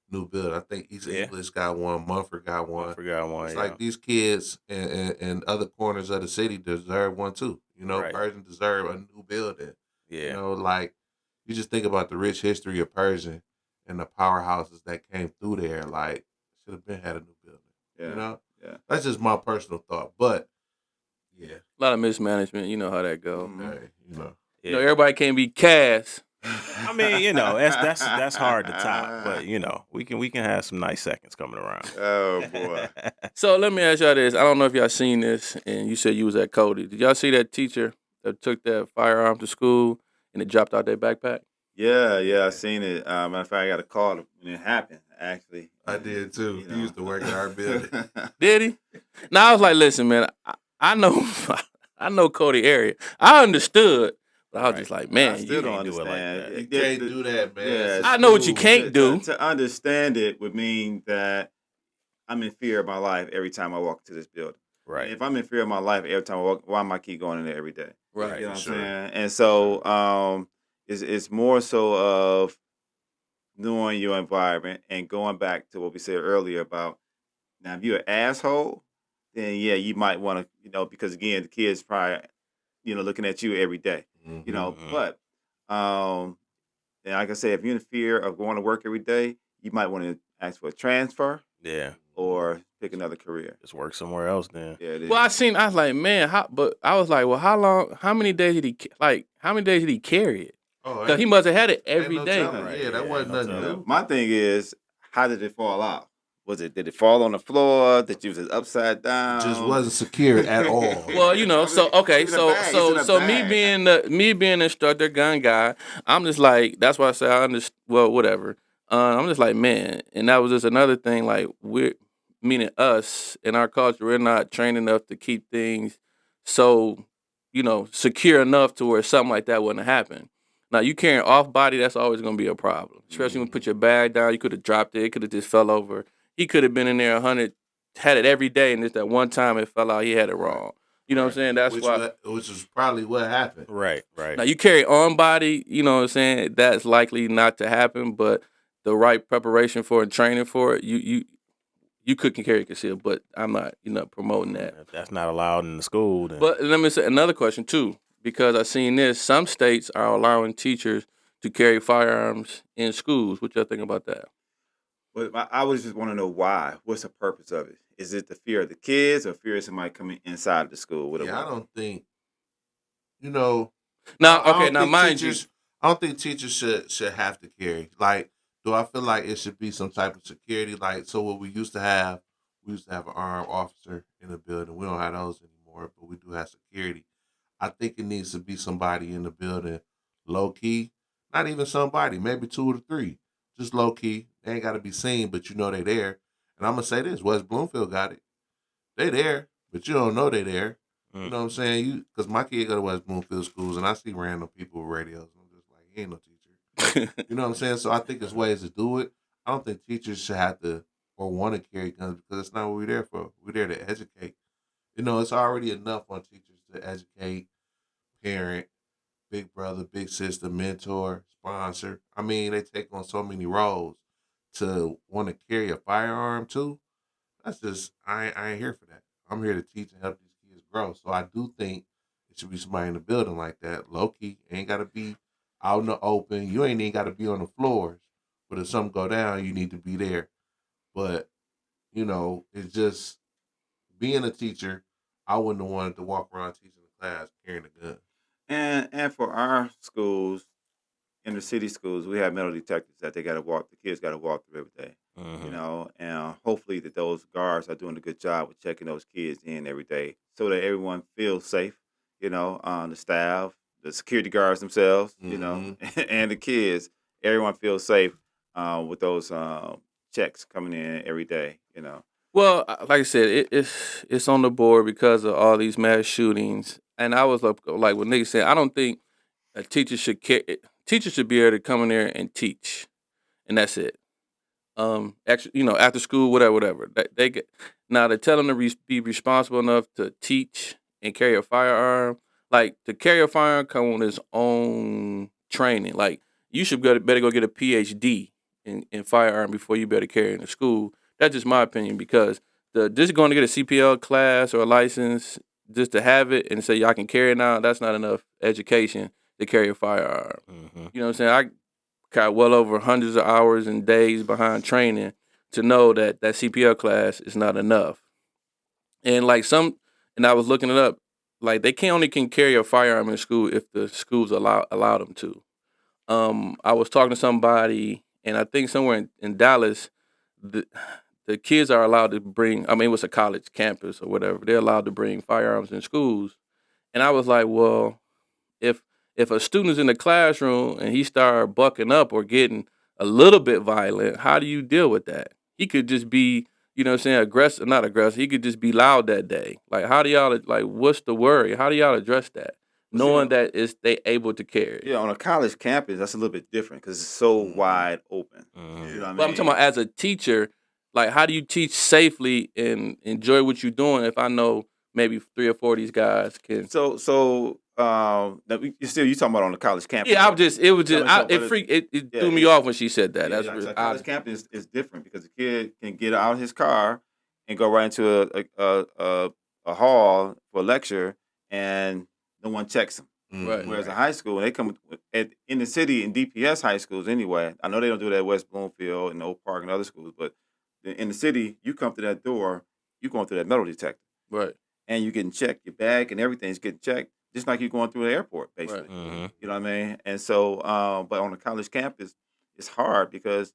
new building. I think East Yeah. English got one, Mumford got I one. forgot one. It's Yeah. like these kids and other corners of the city deserve one too. You know, Right. Pershing deserve a new building. Yeah. You know, like you just think about the rich history of Pershing and the powerhouses that came through there. Like should have been had a new building. yeah, You know, yeah. that's just my personal thought. But yeah, A lot of mismanagement. You know how that go. Mhm. hey, you know, You know, everybody can't be Cass. I mean, that's hard to top, but we can have some nice seconds coming around. Oh boy. So let me ask y'all this. I don't know if y'all seen this, and you said you was at Cody. Did y'all see that teacher that took that firearm to school and it dropped out their backpack? Yeah, I seen it. Matter of fact, I got a call when it happened. Actually, I did too. You He know. used to work in our building. Did he? Now I was like, listen, man, I know, I know Cody area. I understood, but I was Right. just like, I man, still you don't can't do it like understand. that. You can't do that, man. Yeah, It's a I know what you school. can't do. To understand it would mean that I'm in fear of my life every time I walk into this building. Right. If I'm in fear of my life every time I walk, why am I keep going in there every day? right. You know what sure. I'm saying? And so it's more so of knowing your environment and going back to what we said earlier about now if you're an asshole, then yeah, you might want to, because again, the kids probably, looking at you every day. Mhm. But and like I said, if you're in fear of going to work every day, you might want to ask for a transfer Yeah. or pick another career. Just work somewhere else then. Yeah, it is. Well, I was like, man, but I was like, well, how many days did he carry it? Oh, Because he must have had it every no day. telling. Right, Yeah, that yeah, wasn't no nothing telling. new. My thing is, how did it fall out? Did it fall on the floor? Did you was it upside down? Just wasn't secure at all. Well, so okay, It's in a bag. It's in a so bag. me being an instructor, gun guy, I'm just like, that's why I say I understand. Well, whatever. I'm just like, man, and that was just another thing. Like meaning us in our culture, we're not trained enough to keep things so secure enough to where something like that wouldn't happen. Now you carrying off body, that's always gonna be a problem. Especially when you put your bag down, you could have dropped it, it could have just fell over. He could have been in there 100, had it every day, and just that one time it fell out, he had it wrong. You know what I'm saying? That's why. Which is probably what happened. Right. Now you carry on body, you know what I'm saying? That's likely not to happen, but the right preparation for and training for it, you could carry concealed, but I'm not, promoting that. If that's not allowed in the school, then But let me say another question too, because I've seen this. Some states are allowing teachers to carry firearms in schools. What y'all think about that? But I would just want to know why. What's the purpose of it? Is it the fear of the kids or fear of somebody coming inside of the school with a Yeah, I weapon? don't think. You know. Now, I okay, don't now think mind teachers, I don't think teachers should have to carry. Like, do I feel like it should be some type of security? Like, so what we used to have an armed officer in the building. We don't have those anymore, but we do have security. I think it needs to be somebody in the building, low key. Not even somebody, maybe 2 or 3, just low key. They ain't got to be seen, but they there. And I'm gonna say this: West Bloomfield got it. They there, but you don't know they there. You know what I'm saying? Because my kid go to West Bloomfield schools, and I see random people with radios. I'm just like, he ain't no teacher. You know what I'm saying? So I think there's ways to do it. I don't think teachers should have to or want to carry guns because that's not what we're there for. We're there to educate. You know, it's already enough on teachers to educate, parent, big brother, big sister, mentor, sponsor. I mean, they take on so many roles to want to carry a firearm too. That's just I ain't here for that. I'm here to teach and help these kids grow. So I do think it should be somebody in the building like that. Low key, ain't gotta be out in the open. You ain't even gotta be on the floors. But if something go down, you need to be there. But, it's just being a teacher, I wouldn't have wanted to walk around teaching the class carrying a gun. And for our schools, inner city schools, we have metal detectors that the kids got to walk through every day. And hopefully that those guards are doing a good job with checking those kids in every day so that everyone feels safe. The staff, the security guards themselves, and the kids, everyone feels safe with those checks coming in every day. Well, like I said, it's on the board because of all these mass shootings. And I was like what Nick said. I don't think a teacher should care. Teachers should be able to come in there and teach, and that's it. Actually, after school, whatever. They get now to tell them to be responsible enough to teach and carry a firearm. Like to carry a firearm come on its own training. Like you should better go get a PhD in firearm before you better carry it in school. That's just my opinion because just going to get a CPL class or a license just to have it and say y'all can carry it now, that's not enough education to carry a firearm. You know what I'm saying? I got well over hundreds of hours and days behind training to know that CPL class is not enough. And and I was looking it up, like they only can carry a firearm in school if the schools allow them to. I was talking to somebody, and I think somewhere in Dallas, the kids are allowed to bring. I mean, it was a college campus or whatever. They're allowed to bring firearms in schools, and I was like, well, if a student is in the classroom and he start bucking up or getting a little bit violent, how do you deal with that? He could just be, aggressive, not aggressive. He could just be loud that day. Like, how do y'all what's the worry? How do y'all address that? Knowing that they able to carry. Yeah, on a college campus, that's a little bit different because it's so wide open. You know what I mean? But I'm talking about as a teacher, like how do you teach safely and enjoy what you're doing if I know maybe 3 or 4 of these guys can. You talking about on the college campus? Yeah, it threw me off when she said that. That's really college campus is different because the kid can get out of his car and go right into a hall for a lecture and no one checks them. Right. Whereas in high school, they come in the city in DPS high schools anyway. I know they don't do that at West Bloomfield and Oak Park and other schools, but in the city, you come through that door, you going through that metal detector, right? And you getting checked, your bag and everything's getting checked, just like you're going through the airport, basically. Right. You know what I mean? And so, but on the college campus, it's hard because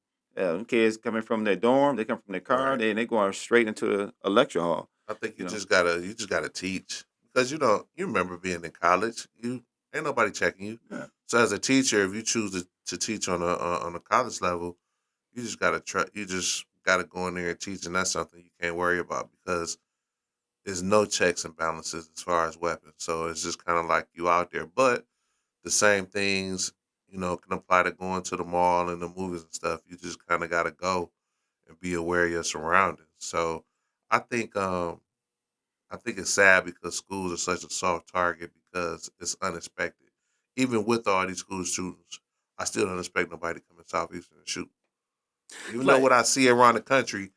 kids coming from their dorm, they come from their car, right. They going straight into a lecture hall. I think you just gotta teach. Because you remember being in college, ain't nobody checking you. Yeah. So as a teacher, if you choose to teach on a college level, you just gotta go in there and teach, and that's something you can't worry about because there's no checks and balances as far as weapons. So it's just kind of like you out there. But the same things, can apply to going to the mall and the movies and stuff. You just kind of gotta go and be aware of your surroundings. So I think it's sad because schools are such a soft target because it's unexpected. Even with all these school shootings, I still don't expect nobody to come in Southeastern and shoot. Even though what I see around the country,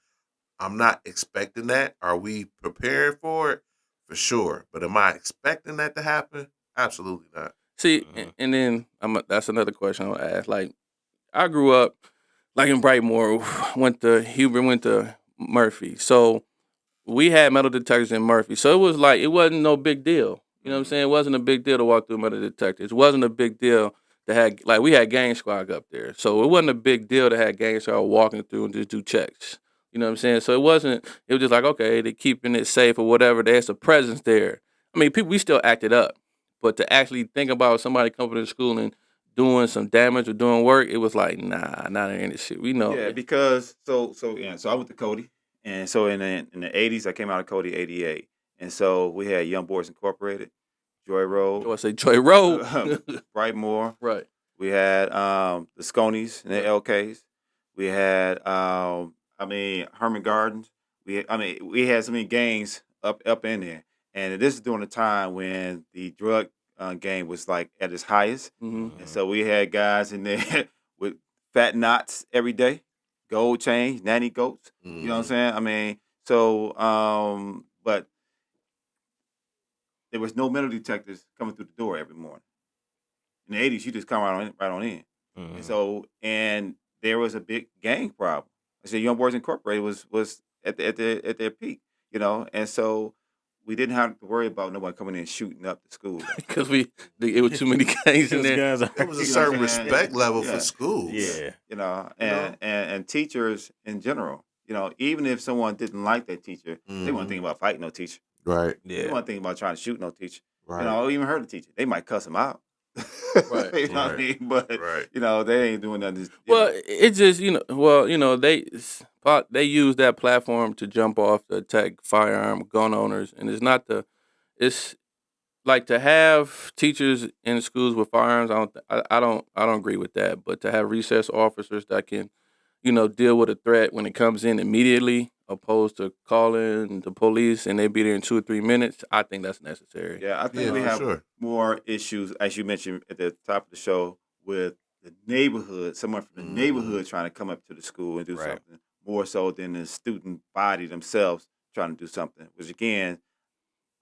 I'm not expecting that. Are we preparing for it? For sure. But am I expecting that to happen? Absolutely not. See, and then that's another question I'll ask. Like, I grew up in Brightmoor, went to Murphy. So we had metal detectors in Murphy. So it wasn't no big deal. You know what I'm saying? It wasn't a big deal to walk through metal detectors. It wasn't a big deal to have, we had gang squad up there. So it wasn't a big deal to have gang squad walking through and just do checks. You know what I'm saying? So it was just like, okay, they're keeping it safe or whatever. There's a presence there. I mean, we still acted up. But to actually think about somebody coming to school and doing some damage or doing work, it was like, nah, not in this shit. We know. Yeah, because so I went to Cody. And so in the 80s, I came out of Cody 88. And so we had Young Boys Incorporated, Joy Road, I say Joy Road. Brightmore. Right. We had the Sconies and the Yeah. LKs. We had Herman Gardens. We had so many gangs up in there. And this is during the time when the drug game was like at its highest. Mm-hmm. And so we had guys in there with fat knots every day, gold chains, nanny goats. You know what I'm saying? I mean, so but there was no metal detectors coming through the door every morning. In the 80s, you just come right on in. And so, and there was a big gang problem. I said, Young Boys Incorporated was at their peak, you know, and so we didn't have to worry about nobody coming in and shooting up the school. Because it was too many gangs in there. It was a certain respect level for schools. Yeah. You know, and teachers in general, you know, even if someone didn't like that teacher, they weren't thinking about fighting no teacher. Right. They weren't thinking about trying to shoot no teacher. Right. You know, or even hurt the teacher. They might cuss them out. Right. You know what I mean? But you know, they ain't doing nothing. Well, it just they use that platform to jump off to attack firearm gun owners, and it's like to have teachers in schools with firearms. I don't agree with that. But to have recess officers that can, deal with a threat when it comes in immediately, opposed to calling the police and they be there in 2 or 3 minutes, I think that's necessary. Yeah, I think we have more issues, as you mentioned at the top of the show, with the neighborhood, someone from the neighborhood trying to come up to the school and do something, more so than the student body themselves trying to do something, which again,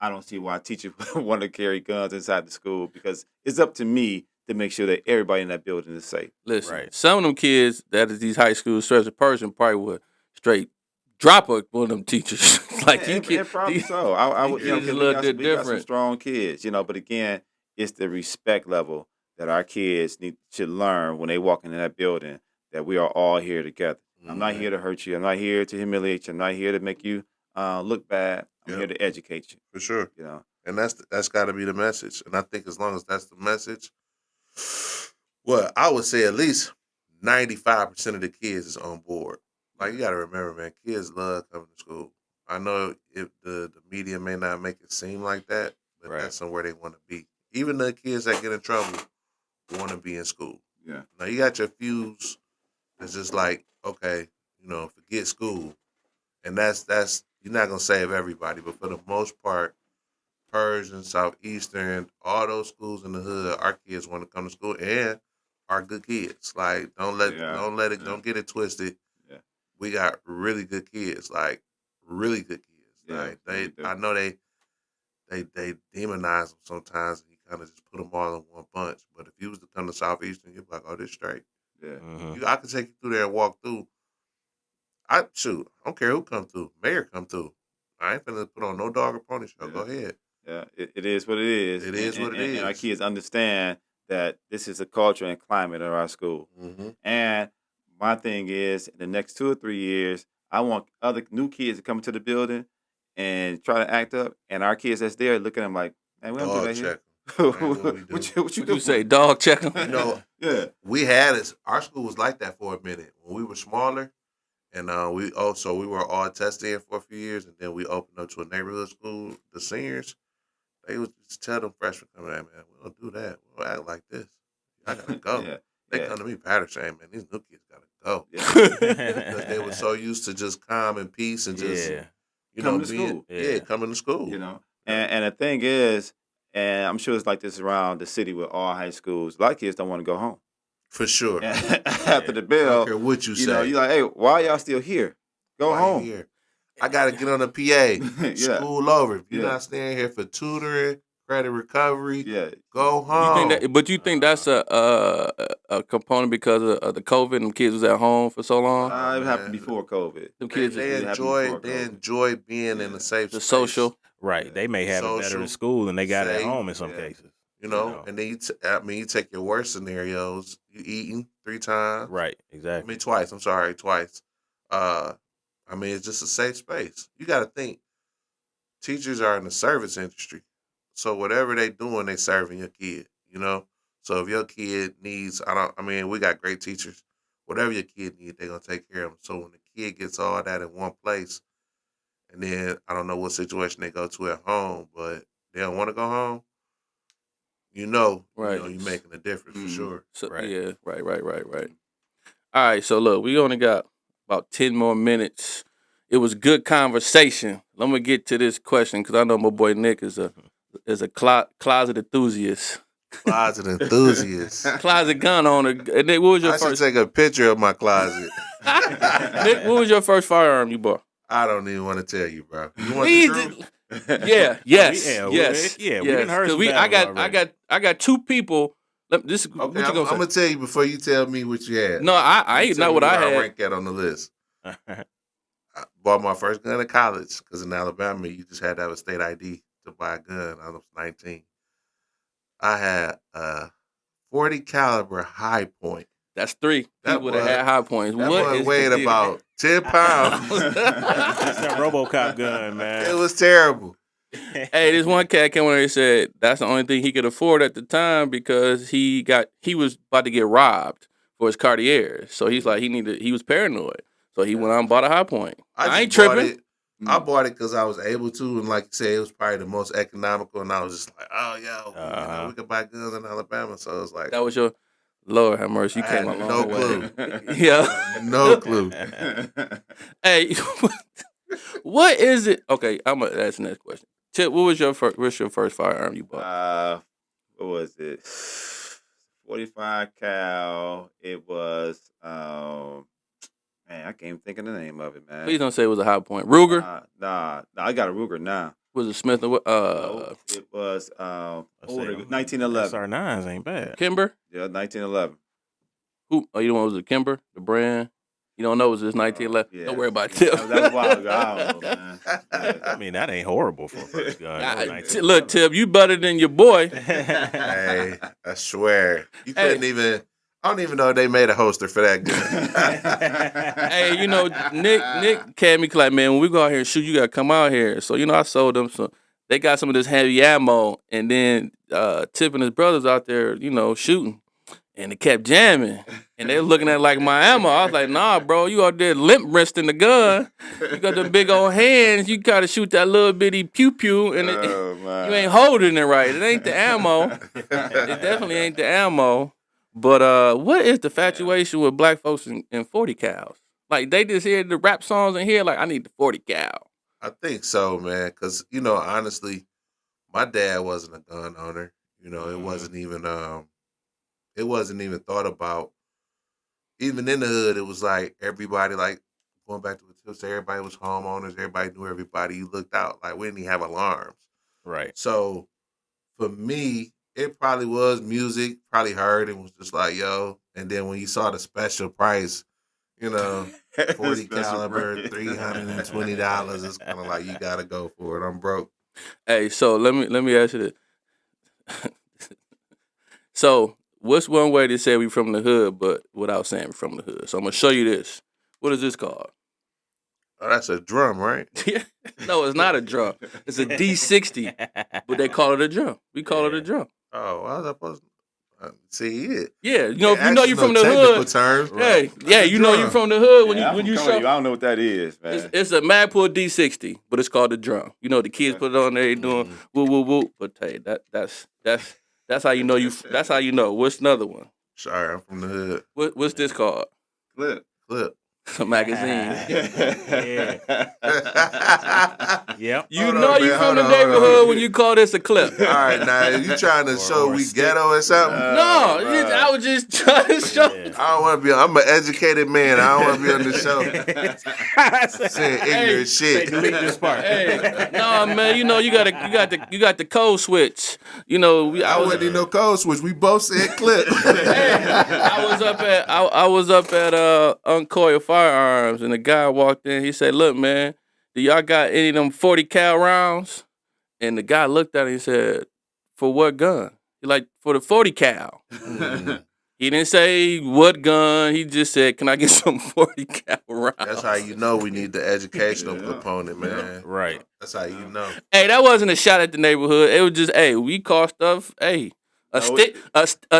I don't see why teachers want to carry guns inside the school, because it's up to me to make sure that everybody in that building is safe. Listen, some of them kids that is these high schools, especially Pershing, probably would straight drop one of them teachers. Like and probably so. I would, we got some strong kids, but again, it's the respect level that our kids should learn when they walk into that building, that we are all here together. I'm not here to hurt you. I'm not here to humiliate you. I'm not here to make you look bad. I'm here to educate you. For sure. And that's got to be the message. And I think as long as that's the message, well, I would say at least 95% of the kids is on board. Like, you got to remember, man, kids love coming to school. I know if the media may not make it seem like that, but that's somewhere they want to be. Even the kids that get in trouble want to be in school. Yeah. Now, you got your fews that's just like, okay, forget school. And that's you're not going to save everybody, but for the most part, Pershing, Southeastern, all those schools in the hood, our kids want to come to school and are good kids. Like, don't get it twisted. Yeah. We got really good kids, like really good kids. Yeah, like I know they demonize them sometimes, and you kind of just put them all in one bunch. But if you was to come to Southeastern, you'd be like, oh, this straight. Yeah. I could take you through there and walk through. I don't care who come through. Mayor come through. I ain't finna put on no dog or pony show. Go ahead. Yeah, it is what it is. It is what it is. And our kids understand that this is the culture and climate of our school. And my thing is, in the next 2 or 3 years, I want other new kids to come into the building and try to act up, and our kids that's there looking at them like, man, we don't do that here. What you say, dog check them? We had it. Our school was like that for a minute when we were smaller. And we were all tested in for a few years, and then we opened up to a neighborhood school. The seniors, they would just tell them freshmen coming in, man, we don't do that. We don't act like this. I gotta go. They come to me, Patterson, man, these new kids gotta go. Because they were so used to just calm and peace and just coming to school. Coming to school. And the thing is, and I'm sure it's like this around the city with all high schools, a lot of kids don't want to go home. For sure. After the bell, I don't care what you say. You're like, hey, why y'all still here? Go home. Here? I got to get on the PA. School over. If you're not staying here for tutoring, credit recovery, go home. You think that's a component because of the COVID and the kids was at home for so long? It happened before COVID. The kids they enjoy being in a safe space. Social. Right. They may have it better in school than they got at home in some cases. And then you take your worst scenarios. You eating 3 times. Right, exactly. Twice. I'm sorry, twice. It's just a safe space. You got to think, teachers are in the service industry. So whatever they doing, they serving your kid, So if your kid needs, we got great teachers. Whatever your kid needs, they're going to take care of them. So when the kid gets all that in one place, And then I don't know what situation they go to at home, but they don't want to go home. Right. You're making a difference for sure. So, Right. Yeah, right. All right, so look, we only got about 10 more minutes. It was good conversation. Let me get to this question because I know my boy Nick is a closet enthusiast. Closet enthusiast. Closet gun owner. And Nick, what was your I should first? take a picture of my closet. Nick, what was your first firearm you bought? I don't even want to tell you, bro. You want the truth? Yeah, yes, we done heard some I battles I got two people. What you Okay, gonna I'm say? gonna tell you before you tell me what you had. No, I You ain't tell know me what I where had. rank at on the list. I bought my first gun in college because in Alabama you just had to have a state ID to buy a gun. I was 19. I had a 40 caliber high point. That's three That people that was- had high points. That What one is weighed the deal? about 10 pounds. That's that RoboCop gun, man. It was terrible. Hey, this one cat came on there and said that's the only thing he could afford at the time because he was about to get robbed for his Cartiers. So he's like he was paranoid. So he went out and bought a high point. I ain't just bought tripping. it. I bought it because I was able to, and like you said, it was probably the most economical. And I was just like, oh, yo, we could buy guns in Alabama. So it was like, That was your Lord have mercy. You I came a had long no way. clue. Yeah. No clue. Hey, what is it? Okay, I'm gonna ask the next question. Tip, what's your first firearm you bought? What was it? 45 cal. It was man, I can't even think of the name of it, man. Please don't say it was a high point. Ruger? Nah, I got a Ruger now. Was it Smith and No, it was older, 1911. SR9s ain't bad. Kimber? Yeah, 1911. Who? Oh, you don't know, was it Kimber? The brand? You don't know, it was this 1911? Yeah. Don't worry about Tip. That was a while ago. I don't know, man. Yeah. I mean, that ain't horrible for a first gun. That was nice. Look, Tip, you better than your boy. Hey, I swear. You couldn't even, I don't even know if they made a holster for that gun. Hey, Nick came me like, man, when we go out here and shoot, you gotta come out here. So, I sold them some. They got some of this heavy ammo, and then Tip and his brothers out there, shooting. And it kept jamming. And they looking at like my ammo. I was like, nah, bro, you out there limp wristing the gun. You got the big old hands. You gotta shoot that little bitty pew pew, and you ain't holding it right. It ain't the ammo. It definitely ain't the ammo. But what is the infatuation with black folks in 40 cals? Like they just hear the rap songs and hear like I need the 40 cal. I think so, man. Because, honestly, my dad wasn't a gun owner. It wasn't even thought about. Even in the hood, it was like everybody, like going back to the tips, everybody was homeowners. Everybody knew everybody. You looked out. Like we didn't even have alarms. Right. So for me, it probably was music. Probably heard and was just like, yo. And then when you saw the special price, 40 caliber, $320, it's kind of like you gotta go for it. I'm broke. Hey, so let me ask you this. So what's one way to say we from the hood, but without saying we from the hood? So I'm gonna show you this. What is this called? Oh, that's a drum, right? No, it's not a drum. It's a D60, but they call it a drum. We call it a drum. Oh, well, I was supposed to see it. Yeah, if you know you're from the hood. Terms, Hey, yeah, you know you're from the hood when you show. I don't know what that is, man. It's a Magpul D60, but it's called a drum. The kids put it on there, they doing woo woo woo. But hey, that's how you know you. That's how you know. What's another one? Sorry, I'm from the hood. What's this called? Clip. A magazine. Yep. You know you from the neighborhood when you call this a clip. All right, now you trying to show we ghetto or something? No, I was just trying to show. Yeah. I don't want to be. I'm an educated man. I don't want to be on the show saying ignorant shit. Delete this part. Hey, no, man, you got the code switch. I wasn't even no code switch. We both said clip. I was up at Uncoil Firearms, and the guy walked in. He said, "Look, man, do y'all got any of them 40 cal rounds?" And the guy looked at it and said, "For what gun?" He like, "For the 40 cal." He didn't say what gun. He just said, "Can I get some 40 cal rounds?" That's how you know we need the educational component, man. Right. That's how you know. Hey, that wasn't a shot at the neighborhood. It was just, hey, we call stuff. Hey, a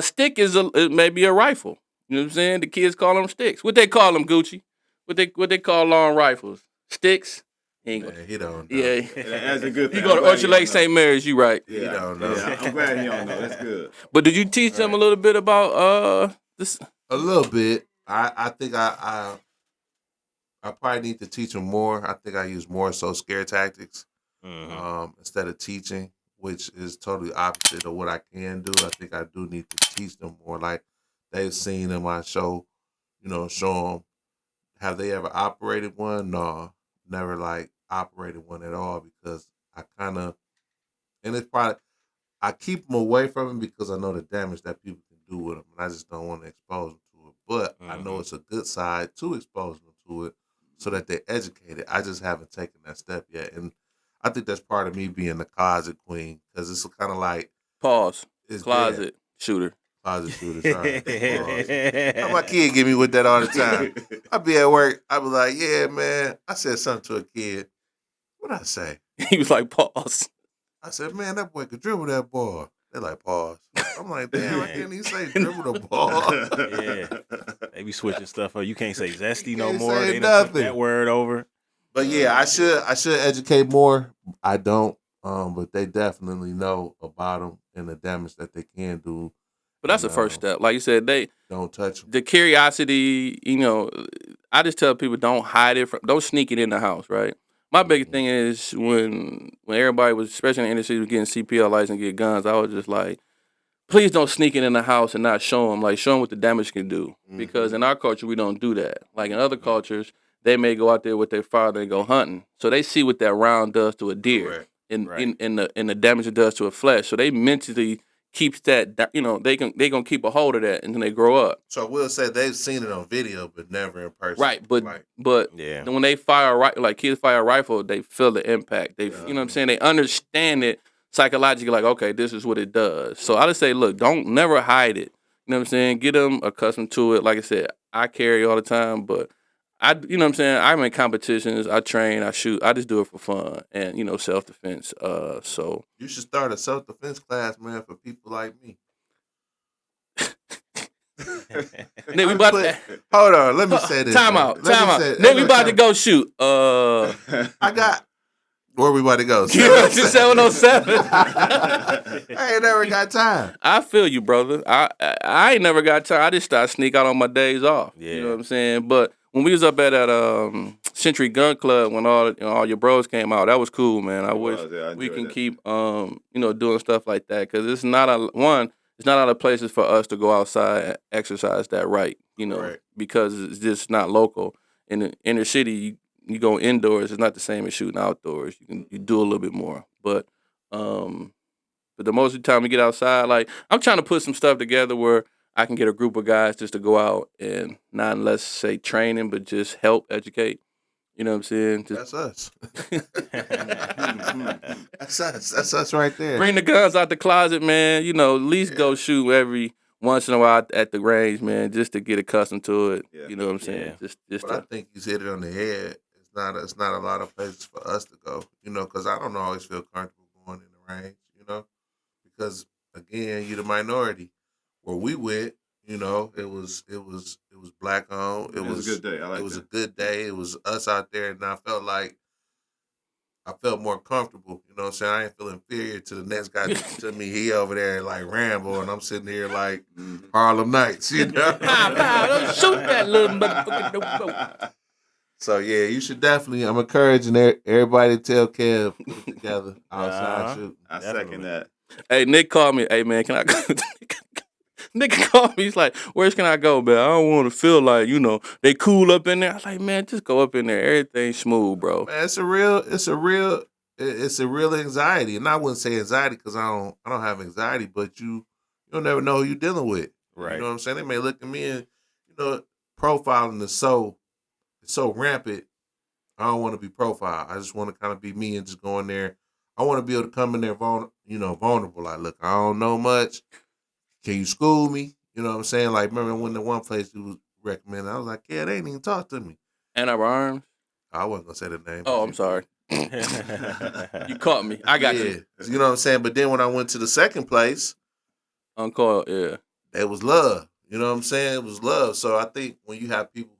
stick is maybe a rifle. You know what I'm saying? The kids call them sticks. What they call them, Gucci? What they call long rifles? Sticks. He ain't Man, he don't know. yeah. That's a good You thing. go I'm to glad Orchard he Lake don't know. St. Mary's, you right. He don't know. Yeah, I'm glad he don't know. That's good. But did you teach them a Right. little bit about this? A little bit. I think I probably need to teach them more. I think I use more so scare tactics instead of teaching, which is totally opposite of what I can do. I think I do need to teach them more. Like they've seen in my show, show them. Have they ever operated one? No, never like operated one at all because I kind of, and it's probably, I keep them away from it because I know the damage that people can do with them, and I just don't want to expose them to it. But I know it's a good side to expose them to it so that they're educated. I just haven't taken that step yet, and I think that's part of me being the closet queen because it's kind of like Pause. it's Closet shooter. closet shooter. Sorry, pause. My kid give me with that all the time. I be at work. I be like, yeah, man. I said something to a kid. What I say? He was like, pause. I said, man, that boy could dribble that ball. They like, pause. I'm like, damn, I can't even say dribble the ball. Yeah. They be switching stuff up. You can't say zesty You no can't more. say They done took nothing. that word over. But yeah, I should educate more. I don't. But they definitely know about them and the damage that they can do. But that's the first step. Like you said, Don't touch them. the curiosity, I just tell people don't hide it don't sneak it in the house, right? My biggest thing is when everybody was, especially in the industry, was getting CPL license and get guns, I was just like, please don't sneak it in the house and not show them. Like, show them what the damage can do. Because in our culture, we don't do that. Like in other cultures, they may go out there with their father and go hunting. So they see what that round does to a deer. Correct. And the damage it does to a flesh. So they mentally keeps that, they gonna keep a hold of that until they grow up. So I will say they've seen it on video, but never in person. Right, but Yeah. when they like kids fire a rifle, they feel the impact. They, you know what I'm saying? They understand it psychologically. Like, okay, this is what it does. So I just say, look, don't never hide it. You know what I'm saying? Get them accustomed to it. Like I said, I carry all the time, but you know what I'm saying? I'm in competitions. I train. I shoot. I just do it for fun and self defense. So You should start a self-defense class, man, for people like me. Nick, we about Hold on, let me say this. time man. out. Let me Time out. say- Nick, we about to go shoot. I got. Where we about to go? 707. I ain't never got time. I feel you, brother. I ain't never got time. I just start sneak out on my days off. Yeah. You know what I'm saying? But when we was up at that Century Gun Club when all your bros came out, that was cool, man. I wish we can keep doing stuff like that because it's not a lot of places for us to go outside and exercise that right. Correct. Because it's just not local. In the inner city, you go indoors, it's not the same as shooting outdoors. You do a little bit more, but the most of the time we get outside, like I'm trying to put some stuff together where I can get a group of guys just to go out and not let's say training, but just help educate. You know what I'm saying? Just That's us. That's us. That's us right there. bring the guns out the closet, man. At least go shoot every once in a while at the range, man, just to get accustomed to it. Yeah. You know what I'm saying? Yeah. Just But I to, think you hit it on the head. It's not a lot of places for us to go, because I don't always feel comfortable going in the range, because again, you're the minority. Where we went, it was black owned. It was a good day. I like It was that. a good day. It was us out there, and I felt more comfortable. You know what I'm saying? I didn't feel inferior to the next guy to me. He over there like Rambo, and I'm sitting here like Harlem Nights, pow, pow, don't shoot that little motherfucker. So yeah, you should definitely. I'm encouraging everybody to tell Kev put it together outside shooting. I Definitely. second that. Hey, Nick called me. Hey, man, can I go? Nick called me. He's like, where can I go, man? I don't want to feel like, they cool up in there. I was like, man, just go up in there. Everything's smooth, bro. Man, it's a real anxiety, and I wouldn't say anxiety because I don't have anxiety, but you'll never know who you're dealing with. Right. You know what I'm saying? They may look at me and profiling is so rampant. I don't want to be profiled. I just want to kind of be me and just go in there. I want to be able to come in there vulnerable. Like, look, I don't know much. Can you school me? You know what I'm saying? Like, remember when the one place you was recommending, I was like, yeah, they ain't even talk to me. Ann Arbor Arms. I wasn't gonna say the name. Oh, I'm sorry. You caught me. I got you. You know what I'm saying? But then when I went to the second place, Uncle, yeah. it was love. You know what I'm saying? It was love. So I think when you have people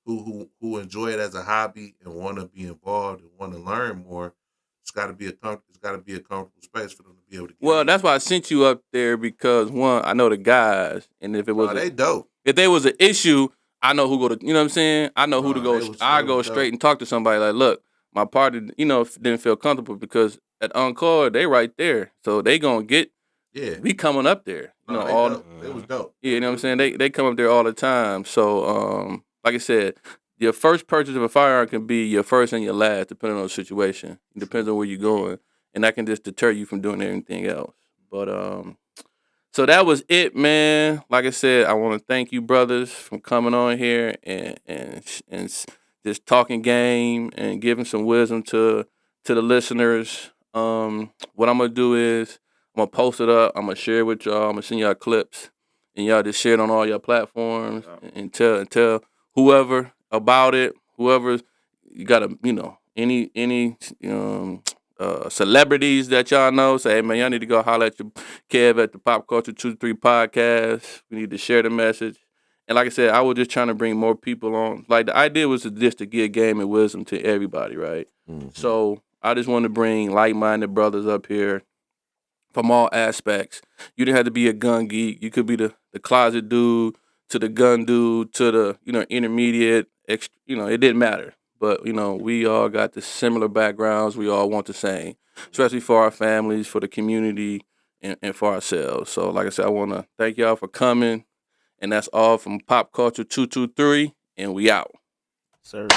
who who enjoy it as a hobby and want to be involved and want to learn more, it's got to be a comfortable space for them to be able to get Well, in. that's why I sent you up there because one, I know the guys, and if it was they dope. if there was an issue, I know who go to. You know what I'm saying? I know who to go. I go was straight dope. and talk to somebody. Like, look, my partner, didn't feel comfortable because at Encore they right there, so they gonna get. Yeah, We coming up there. no, they all. dope. They was dope. Yeah, you know what I'm saying? They come up there all the time. So, like I said, your first purchase of a firearm can be your first and your last, depending on the situation. It depends on where you're going, and that can just deter you from doing anything else. But so that was it, man. Like I said, I want to thank you, brothers, for coming on here and just talking game and giving some wisdom to the listeners. What I'm gonna do is I'm gonna post it up. I'm gonna share it with y'all. I'm gonna send y'all clips, and y'all just share it on all your platforms and tell whoever about it. Whoever you got to, any celebrities that y'all know, say, hey, man, y'all need to go holler at your Kev at the Pop Culture 2-3 podcast. We need to share the message. And like I said, I was just trying to bring more people on. Like, the idea was just to give game and wisdom to everybody, right? Mm-hmm. So I just want to bring like-minded brothers up here from all aspects. You didn't have to be a gun geek. You could be the closet dude to the gun dude to the, intermediate. It didn't matter. But, we all got the similar backgrounds. We all want the same, especially for our families, for the community, and for ourselves. So, like I said, I want to thank y'all for coming. And that's all from Pop Culture 223, and we out. Sir.